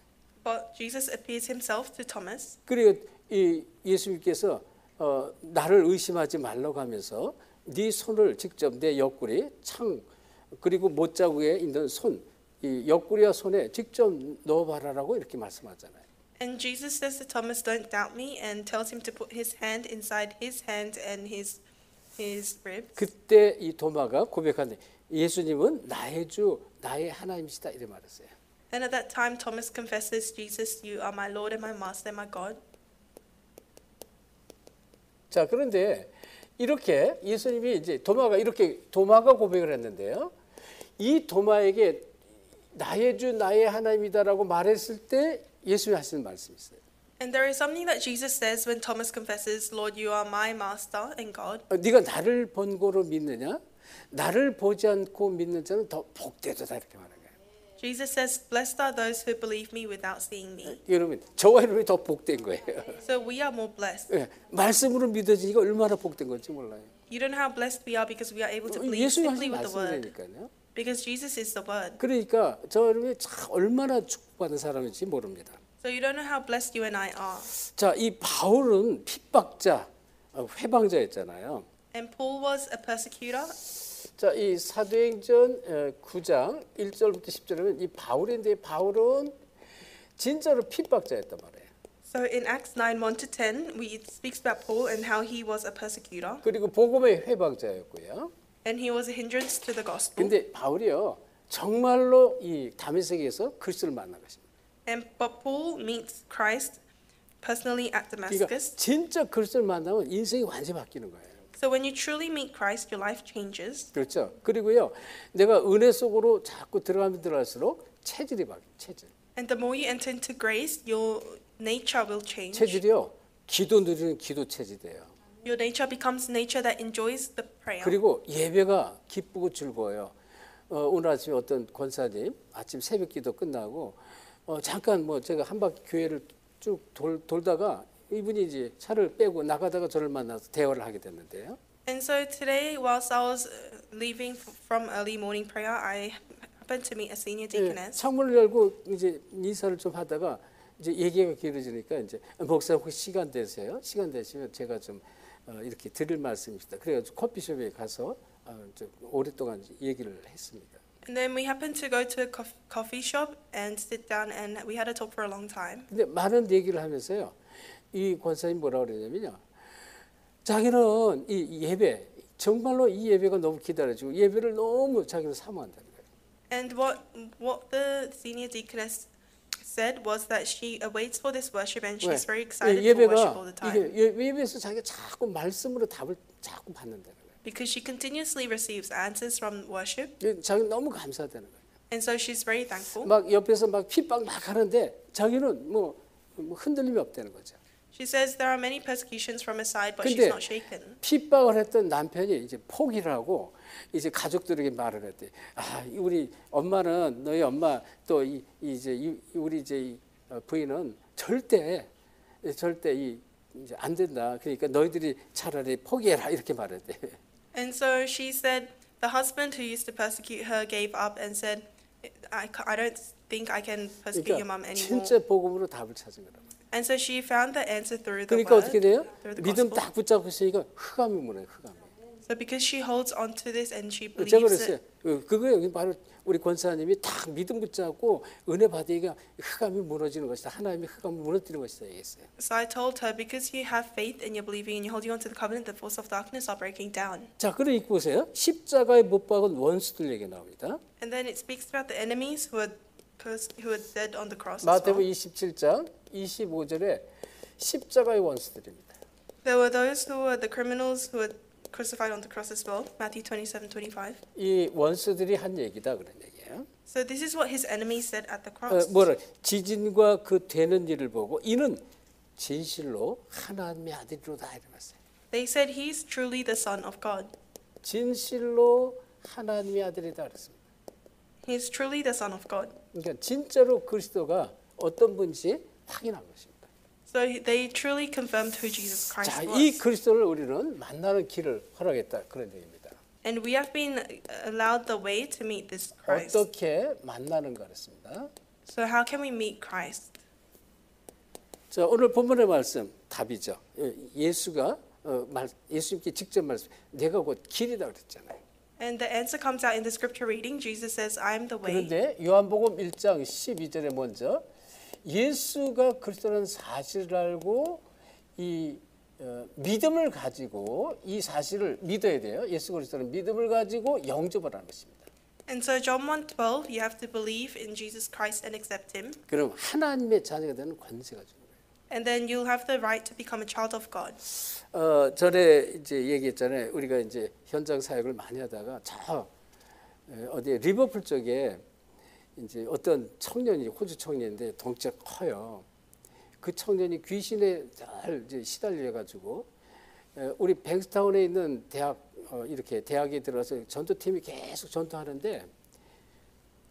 But Jesus appears himself to Thomas. 그리고 이 예수님께서 나를 의심하지 말라고 하면서 네 손을 직접 내 옆구리 창 그리고 못자국에 있는 손 이 옆구리와 손에 직접 넣어봐라라고 이렇게 말씀하잖아요. And Jesus says to Thomas, "Don't doubt me," and tells him to put his hand inside his hand and his ribs. 그때 이 도마가 고백하네. 예수님은 나의 주, 나의 하나님이시다 이래 말했어요. And at that time, Thomas confesses, "Jesus, you are my Lord and my Master, my God." 자, 그런데 이렇게 예수님이 이제 도마가 고백을 했는데요. 이 도마에게 나의 주, 나의 하나님이다라고 말했을 때 예수님이 하시는 말씀이 있어요. And there is something that Jesus says when Thomas confesses, "Lord, you are my Master and God." 네가 나를 본 거로 믿느냐? 나를 보지 않고 믿는 자는 더 복되도다 이렇게 말하는 거예요. Jesus says, "Blessed are those who believe me without seeing me." 여러분, 저와 여러분이 더 복된 거예요. So we are more blessed. 예, 말씀으로 믿어지니까 얼마나 복된 건지 몰라요. You don't know how blessed we are because we are able to believe 예수님이 simply 하신 with the word. 말씀이니까요. Because Jesus is the word. 그러니까 저와 여러분이 참 얼마나 축복받은 사람인지 모릅니다. So you don't know how blessed you and I are. 자, 이 바울은 핍박자, 회방자였잖아요. And Paul was a persecutor. 자, 이 사도행전 9장 1절부터 10절에 이 바울인데 바울은 진짜로 핍박자였단 말이에요. So in Acts 9:1 to 10, it speaks about Paul and how he was a persecutor, 그리고 복음의 회방자였고요. and he was a hindrance to the gospel. 근데 바울이요 정말로 이 다메섹에서 그리스도를 만난 것입니다. But Paul meets Christ personally at 그러니까 Damascus. 진짜 그리스도를 만나면 인생이 완전히 바뀌는 거예요. So when you truly meet Christ, your life changes. 그렇죠. 그리고요 내가 은혜 속으로 자꾸 들어가면 들어갈수록 체질이 바뀌어요. 체질. And the more you enter into grace, your nature will change. 체질이요 기도 누리는 기도 체질이에요. Your nature becomes nature that enjoys the prayer. 그리고 예배가 기쁘고 즐거워요. 오늘 아침에 어떤 권사님 아침 새벽 기도 끝나고 잠깐 뭐 제가 한 바퀴 교회를 쭉 돌다가 이분이 이제 차를 빼고 나가다가 저를 만나서 대화를 하게 됐는데요. And so today, whilst I was leaving from early morning prayer, I happened to meet a senior deaconess. 창문을 열고 이제 인사를 좀 하다가 이제 얘기가 길어지니까 이제 목사 혹시 시간 되세요? 시간 되시면 제가 좀 이렇게 드릴 말씀입니다. 그래가지고 커피숍에 가서 좀 오랫동안 얘기를 했습니다. And then we happened to go to a coffee shop and sit down, and we had a talk for a long time. 근데 많은 얘기를 하면서요, 이 권사님 뭐라 그러냐면요, 자기는 이 예배 정말로 이 예배가 너무 기다려지고 예배를 너무 자기는 사모한다는 거예요. And what the senior deaconess said was that she awaits for this worship and she's very excited for worship all the time. 이게 예배에서 자기가 자꾸 말씀으로 답을 자꾸 받는다는 거예요. Because she continuously receives answers from worship, 자기 너무 감사하다는 거예요. and so she's very thankful. 막 옆에서 막 핍박 막 하는데 자기는 뭐 흔들림이 없다는 거죠. She says there are many persecutions from her side, but she's 근데 not shaken. 핍박을 했던 남편이 이제 포기를 하고 이제 가족들에게 말을 했대. 아, 우리 엄마는 너희 엄마 또 우리 이제 부인은 절대 이제 안 된다. 그러니까 너희들이 차라리 포기해라 이렇게 말했대. And so she said the husband who used to persecute her gave up and said, I don't think I can persecute your mom 그러니까 anymore. 진짜 복음으로 답을 찾은 거란 말이야. And so she found the answer through the 그러니까 word, 어떻게 돼요? through the 믿음 gospel. 딱 붙잡고 있으니까 흑암이 무너요. 흑암이. So because she holds on to this and she 제가 believes 그랬어요. it, 그거예요. 바로 우리 권사님이 딱 믿음 붙잡고 은혜 받으니까 흑암이 무너지는 것이다. 하나님이 흑암을 무너뜨리는 것이다. 얘기했어요. so I told her, because you have faith and you're believing and you're holding on to the covenant, the force of darkness are breaking down. 자, 그럼 읽고 보세요. 십자가에 못 박은 원수들 얘기 나옵니다. And then it speaks about the enemies who are dead on the cross as 마태복음 well. 27장 25절에 십자가의 원수들입니다. There were those who were the criminals who were crucified on the cross as well. Matthew 27:25. 이 원수들이 한 얘기다 그런 얘기예요. 말이에요. So this is what his enemies said at the cross. 뭐라 지진과 그 되는 일을 보고 이는 진실로 하나님의 아들이로다 이러면서. They said he is truly the Son of God. 진실로 하나님의 아들이다 그랬습니다. He is truly the Son of God. 그러니까 진짜로 그리스도가 어떤 분인지 확인한 것입니다. So they truly confirmed who Jesus Christ 자, 이 was. 그리스도를 우리는 만나는 길을 허락했다 그런 얘기입니다. And we have been allowed the way to meet this Christ. 어떻게 만나는가 그랬습니다. So how can we meet Christ? 자, 오늘 본문의 말씀 답이죠. 예수가 예수님께 직접 말씀. 내가 곧 길이다 그랬잖아요. And the answer comes out in the scripture reading. Jesus says, "I am the way." 그런데 요한복음 1장 12절에 먼저 예수가 그리스도라는 사실을 알고 이 믿음을 가지고 이 사실을 믿어야 돼요. 예수 그리스도는 믿음을 가지고 영접을 하는 것입니다. And so John 1:12, you have to believe in Jesus Christ and accept him. 그럼 하나님의 자녀가 되는 권세가 주는 거예요. And then you'll have the right to become a child of God. 전에 이제 얘기했잖아요. 우리가 이제 현장 사역을 많이 하다가 저 어디 리버풀 쪽에 이제 어떤 청년이 호주 청년인데 덩치가 커요. 그 청년이 귀신에 잘 이제 시달려 가지고 우리 뱅스타운에 있는 대학 이렇게 대학에 들어서 전도팀이 계속 전도하는데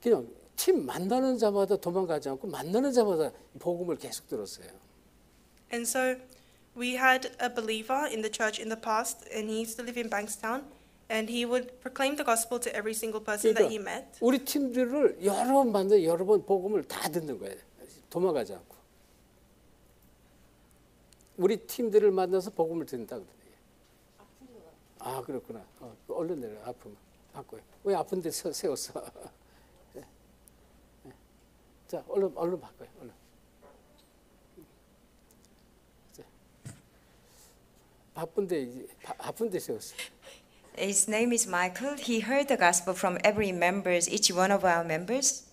그냥 팀 만나는 자마다 도망가지 않고 만나는 자마다 복음을 계속 들었어요. And so we had a believer in the church in the past, and he used to live in Bankstown, and he would proclaim the gospel to every single person that he met. 우리 팀들을 여러 번 만나 여러 번 복음을 다 듣는 거예요. 도망가지 않고. 우리 팀들을 만나서 복음을 듣는다 그러네요. 아 그렇구나. 얼른 내려. 아프면 바꿔요. 왜 아픈데 세웠어? 네. 네. 자 얼른 바꿔요. 얼른. 바쁜데 세웠어. His name is Michael. He heard the gospel from every members, each one of our members.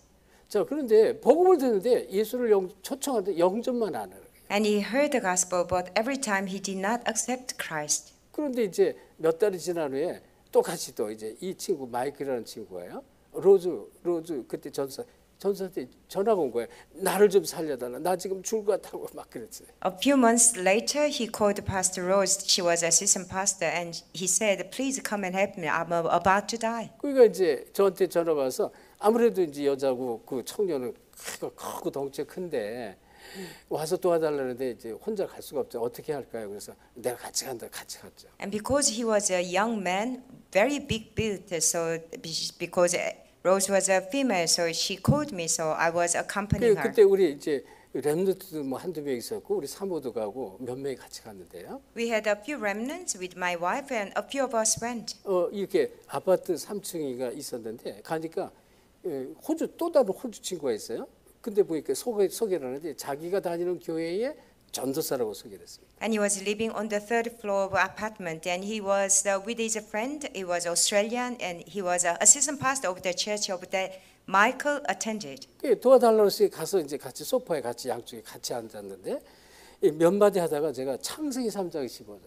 자 그런데 복음을 듣는데 예수를 초청하는데 영접만 안 하는 거예요. And he heard the gospel, but every time he did not accept Christ. 그런데 이제 몇 달이 지난 후에 똑같이 또 이제 이 친구 마이클이라는 친구예요. 로즈 그때 전사한테 전화가 온 거예요. 나를 좀 살려달라. 나 지금 죽을 것 같다고 막 그랬어요. A few months later, he called Pastor Rose. She was assistant pastor, and he said, "Please come and help me. I'm about to die." 그러니까 이제 저한테 전화가 와서 아무래도 이제 여자고 그 청년은 크고 덩치가 큰데 와서 도와달라는데 이제 혼자 갈 수가 없죠. 어떻게 할까요? 그래서 내가 같이 간다. 같이 갔죠. And because he was a young man, very big built, so because Rose was a female, so she called me, so I was accompanying her. 그때 우리 이제 렘넌트도 뭐 한두 명 있었고 우리 사모도 가고 몇 명이 같이 갔는데요. We had a few remnants with my wife, and a few of us went. 이렇게 아파트 3층이가 있었는데 가니까 호주 또 다른 호주 친구가 있어요. 근데 보니까 소개를 하는데 자기가 다니는 교회에 전도사라고 소개를 했습니다. And he was living on the third floor of apartment, and he was with his friend. He was Australian, and he was an assistant pastor of the church of that Michael attended. 도와달라고 해서 가서 이제 같이 소파에 같이 양쪽에 같이 앉았는데 몇 마디 하다가 제가 창세기 3장 15절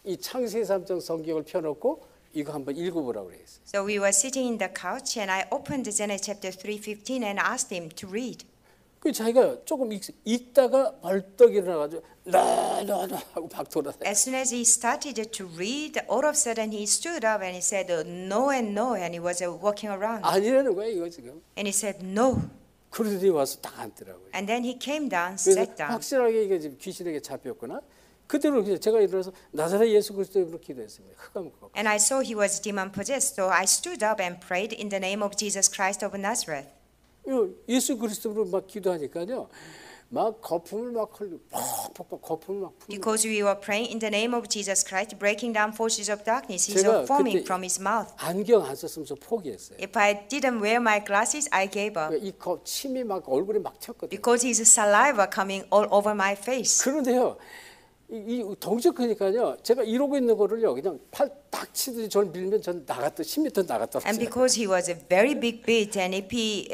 이 창세기 3장 성경을 펴놓고 이거 한번 읽어보라고 그랬어요. So we were sitting in the couch, and I opened Genesis chapter 3:15 and asked him to read. 그 자기가 조금 읽다가 벌떡 일어나가지고 나 하고 막 돌아다녀. As soon as he started to read, all of a sudden he stood up and he said no and no, and he was walking around. 아니라는 거야 이거 지금. And he said no. 그러더니 와서 딱 앉더라고요. And then he came down, 그래서 sat down. 확실하게 이게 지금 귀신에게 잡혔구나. 그대로 제가 일어나서 나사렛 예수 그리스도로 기도했습니다. 흑암고. And I saw he was demon possessed, so I stood up and prayed in the name of Jesus Christ of Nazareth. 예수 그리스도로 막 기도하니까요. 막 거품을 막 흘리고 퍽퍽 거품을 막 풀고. Because we were praying in the name of Jesus Christ, breaking down forces of darkness, he's foaming from his mouth. 안경 안 썼으면 저 포기했어요. If I didn't wear my glasses, I gave up. 이 침이 막 얼굴에 막 튀었거든요. Because his saliva coming all over my face. 그런데요. 이 덩치 크니까요. 제가 이러고 있는 거를요. 그냥 팔 딱 치듯이 저를 밀면 전 나갔다 10m 나갔다. And because he was a very big beat, and if he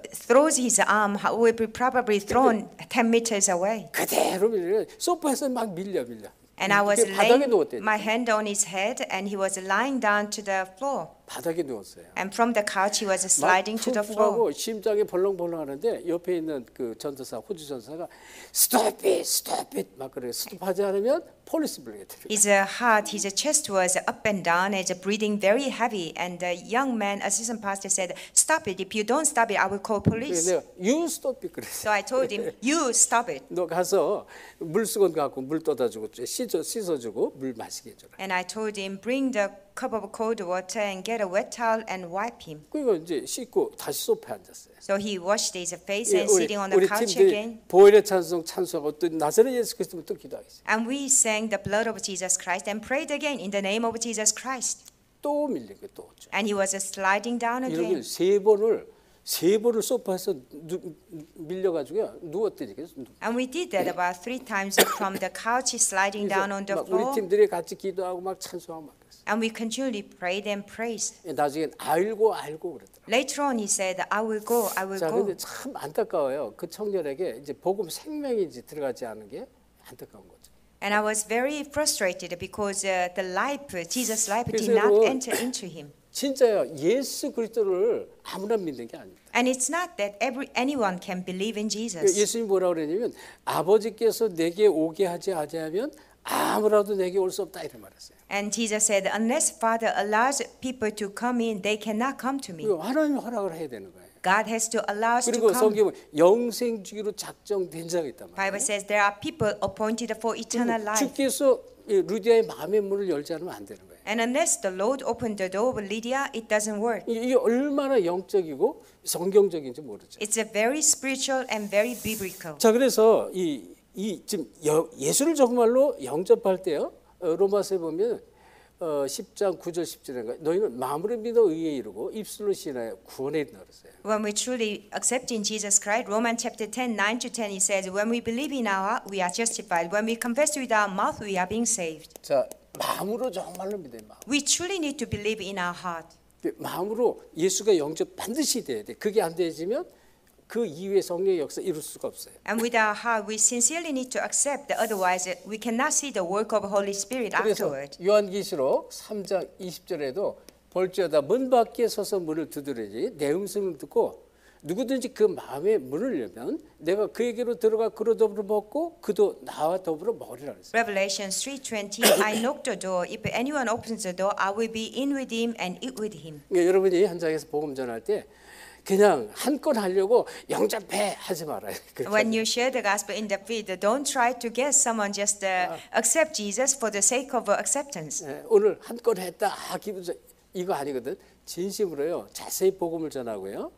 throws his arm, he will be probably thrown 10 meters away. 그대로 밀려. 소파에서 막 밀려. And I was 바닥에 laying 누웠대. my hand on his head, and he was lying down to the floor. 바닥에 누웠어요. And from the couch, he was sliding to the floor. 하고 심장이 벌렁벌렁하는데 옆에 있는 그 전도사, 호주 전도사가 stop it, stop it 막 그래요. 스톱하지 않으면 폴리스 불러겠대요. His heart, his chest was up and down, and breathing very heavy. And the young man, assistant pastor, said, "Stop it! If you don't stop it, I will call police." 내가 you stop it 그랬어요. So I told him, "You stop it." 너 가서 물수건 갖고 물 떠다주고 씻어주고 물 마시게 해줘라. And I told him, "Bring the cup of cold water and get a wet towel and wipe him." 그리고 이제 씻고 다시 소파에 앉았어요. So he washed his face 예, and sitting on the 우리 couch 팀들이 again. 보혈의 찬송 찬송하고 또 나사렛 예수 그리스도부터 또 기도하겠어요. And we sang the blood of Jesus Christ and prayed again in the name of Jesus Christ. 또 밀린 거예요. 또 And he was sliding down 이렇게 again. 세 번을 소파에서 밀려가지고요 누웠더니까. And we did that about 3 times from the couch sliding down on the 막 우리 floor. 팀들이 같이 기도하고 막 찬송하고 막 그랬어요. And we continually prayed and praised. 나중엔 알고 그랬더라고요. Later on he said, "I will go, I will 자, go." 근데 참 안타까워요. 그 청년에게 이제 복음 생명인지 들어가지 않은 게 안타까운 거죠. And I was very frustrated because the life, Jesus' life, did 그래서 not 여러분, enter into him. 진짜요. 예수 그리스도를 아무나 믿는 게 아닙니다. And it's not that anyone can believe in Jesus. 예수님이 뭐라고 그러냐면 아버지께서 내게 오게 하지 아니하면 아무라도 내게 올 수 없다 이렇게 말했어요. And Jesus said, "Unless Father allows people to come in, they cannot come to me." 하나님이 허락을 해야 되는 거예요. God has to allow us to 그리고 come. 성경은 영생 주기로 작정된 자가 있단 말이에요. Bible says there are people appointed for eternal life. 주께서 루디아의 마음의 문을 열지 않으면 안 되는 거예요. And unless the Lord opened the door of Lydia, it doesn't work. 이게 얼마나 영적이고 성경적인지 모르죠. It's a very spiritual and very biblical. 자, 그래서 이 지금 예수를 정말로 영접할 때요. 로마서에 보면 10장 9절 10절인가 너희는 마음으로 믿어 의에 이르고 입술로 신하여 구원에 이른다 그랬어요. When we truly accept in Jesus Christ, Romans chapter 10, 9 to 10, it says, "When we believe in our heart, we are justified. When we confess with our mouth, we are being saved." 자, 마음으로 정말로 믿어요. 마음. We truly need to believe in our heart. 마음으로 예수가 영접 반드시 돼야 돼. 그게 안 되지면 그 이후에 성령의 역사 이룰 수가 없어요. And with our heart, we sincerely need to accept. Otherwise, we cannot see the work of Holy Spirit 그래서 afterward. 요한계시록 3장 20절에도 볼지어다 문 밖에 서서 문을 두드리지 내 음성을 듣고 누구든지 그 마음의 문을 열면 내가 그에게로 들어가 그로 더불어 먹고 그도 나와 더불어 먹으리라 그랬어요. Revelation 3:20, I knock the door. If anyone opens the door, I will be in with him and eat with him. 그러니까 여러분이 현장에서 복음 전할 때 그냥 한 건 하려고 영접해 하지 말아요. When you share the gospel in the field, don't try to get someone just accept Jesus for the sake of acceptance. 오늘 한 건 했다. 기분 좋 이거 아니거든. 진심으로요. 자세히 복음을 전하고요.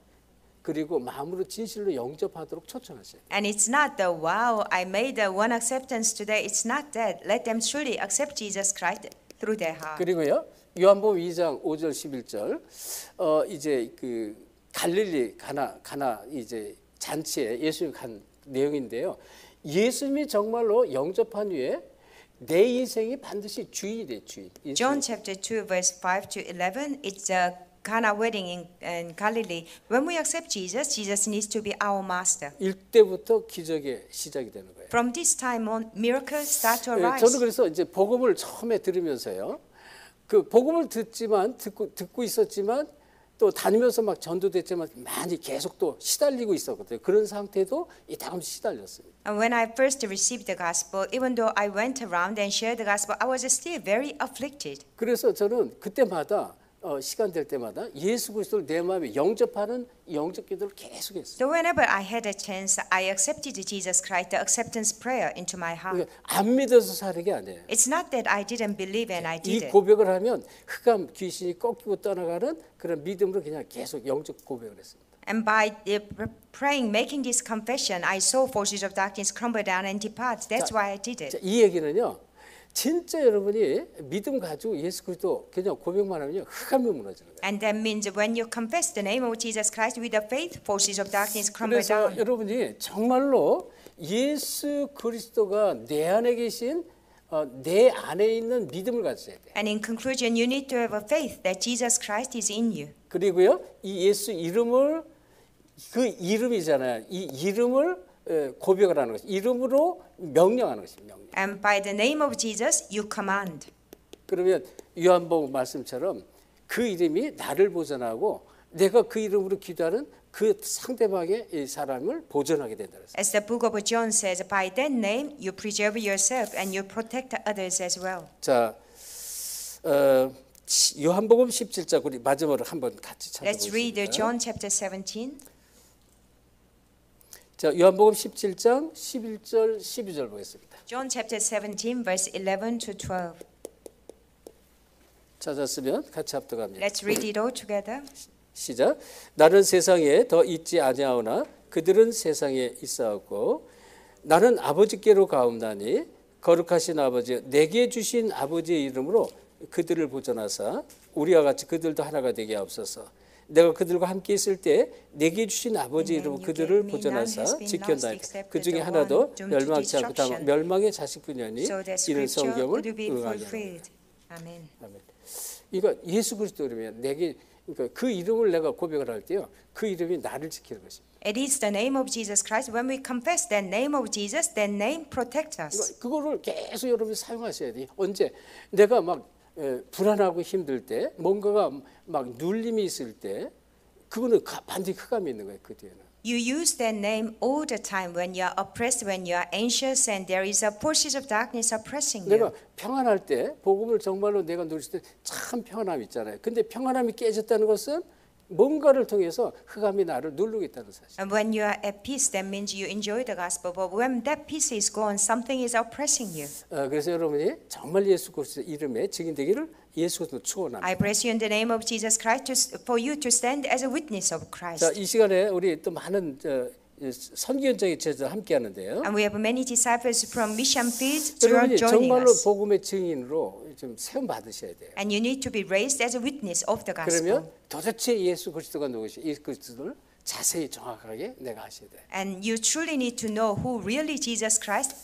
그리고 마음으로 진실로 영접하도록 초청하세요. And it's not the wow, I made the one acceptance today. It's not that. Let them truly accept Jesus Christ through their heart. 그리고요. 요한복음 2장 5절 11절 이제 그 갈릴리 가나 이제 잔치에 예수님이 간 내용인데요. 예수님이 정말로 영접한 후에 내 인생이 반드시 주인이 돼 주인. John chapter 2 verse 5 to 11, it's a Cana wedding in Galilee. When we accept Jesus, Jesus needs to be our master. 이때부터 기적의 시작이 되는 거예요. From this time on, miracles start to 저는 arise. 그래서 이제 복음을 처음에 들으면서요. 그 복음을 듣고 있었지만 또 다니면서 막 전도됐지만 많이 계속 또 시달리고 있었거든요. 그런 상태도 이 다음 시달렸습니다. And when I first received the gospel, even though I went around and shared the gospel, I was still very afflicted. 그래서 저는 그때마다 시간 될 때마다 예수 그리스도를 내 마음에 영접하는 영접 기도를 계속했어요. So whenever I had a chance, I accepted Jesus Christ, the acceptance prayer into my heart. 그러니까 안 믿어서 사는 게 아니에요. It's not that I didn't believe and I 이 did it. 고백을 하면 흑암 귀신이 꺾이고 떠나가는 그런 믿음으로 그냥 계속 영접 고백을 했습니다. And by praying, making this confession, I saw forces of darkness crumble down and depart. That's why I did it. 자, 이 얘기는요. 진짜 여러분이 믿음 가지고 예수 그리스도 그냥 고백만 하면요. 흑암이 무너지는 거예요. And that means when you confess the name of Jesus Christ with the faith, forces of darkness crumble 그래서 down. 여러분이 정말로 예수 그리스도가 내 안에 계신 내 안에 있는 믿음을 가져야 돼. And in conclusion, you need to have a faith that Jesus Christ is in you. 그리고요. 이 예수 이름을 그 이름이잖아요. 이 이름을 고백을 하는 것이 이름으로 명령하는 것입니다. 명령. And by the name of Jesus, you command. 그러면 요한복음 말씀처럼 그 이름이 나를 보존하고 내가 그 이름으로 기도하는 그 상대방의 이 사람을 보존하게 된다. As the book of John says, by that name you preserve yourself and you protect others as well. 자, 요한복음 17장 우리 마지막으로 한번 같이 Let's read 찾아보겠습니다. John chapter 17. 자, 요한복음 17장 11절 12절 보겠습니다. John chapter 17 verse 11 to 12. 찾았으면 같이 합독합니다. Let's read it all together. 시작. 나는 세상에 더 있지 아니하오나 그들은 세상에 있사옵고 나는 아버지께로 가옵나니 거룩하신 아버지 내게 주신 아버지의 이름으로 그들을 보존하사 우리와 같이 그들도 하나가 되게 하옵소서. 내가 그들과 함께 있을 때 내게 주신 아버지 이름으로 그들을 보존하사 지켰나이다. 그 중에 하나도 멸망치 않고 다만 멸망의 자식뿐이니 So that 이는 scripture 성경을 would be 응하게 하노라. fulfilled. Amen. 아멘. 이거 예수 그리스도 이름이야. 내게 그러니까 그 이름을 내가 고백을 할 때요. 그 이름이 나를 지키는 것입니다. It is the name of Jesus Christ. When we confess the name of Jesus, that name protects us. 그거를 계속 여러분이 사용하셔야 돼. 언제 내가 막 불안하고 힘들 때, 뭔가가 막 눌림이 있을 때, 그거는 반드시 흑암이 있는 거예요. 그 뒤에는. You use that name all the time when you are oppressed, when you are anxious, and there is a forces of darkness oppressing you. 내가 평안할 때, 복음을 정말로 내가 누릴 때 참 평안함이 있잖아요. 근데 평안함이 깨졌다는 것은 뭔가를 통해서 흑암이 나를 누르고 있다는 사실. And when you are at peace, that means you enjoy the gospel. But when that peace is gone, something is oppressing you. 그래서 여러분이 정말 예수 그리스도 이름에 증인되기를 예수 그리스도 축원합니다. I bless you in the name of Jesus Christ for you to stand as a witness of 자, Christ. 이 시간에 우리 또 많은 선교연장의 제자 함께 하는데요. And we have many disciples from mission fields who are 여러분이 joining 정말로 us. 복음의 증인으로 좀 세움 받으셔야 돼요. And you need to be raised as a witness of the gospel. 그러면 도대체 예수 그리스도가 누구시? 예수 그리스도를 자세히 정확하게 내가 아셔야 돼. And you truly need to know who really Jesus Christ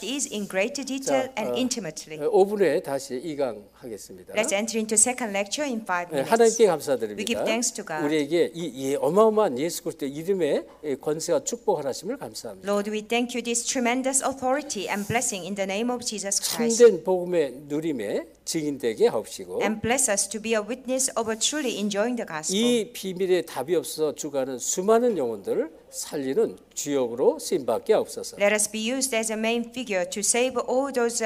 is in great detail and intimately. 5분에 다시 이강하겠습니다. Let's enter into second lecture in 5 minutes. 하나님께 We 감사드립니다. give thanks to God. 우리에게 이 어마어마한 예수 그리스도 이름의 권세와 축복하심을 감사합니다. Lord, we thank you this tremendous authority and blessing in the name of Jesus Christ. 참된 복음의 누림에 증인되게 하옵시고 And bless us to be a witness of truly enjoying the gospel. 이 비밀에 답이 없어서 죽어가는 수많은 영혼들을 살리는 주역으로 쓰임받게 하옵소서. Let us be used as a main figure to save all those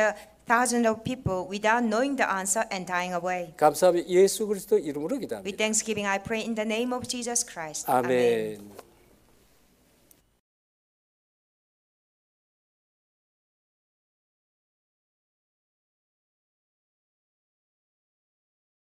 thousands of people without knowing the answer and dying away. 감사하며 예수 그리스도 이름으로 With 기도합니다. thanksgiving, I pray in the name of Jesus Christ. 아멘.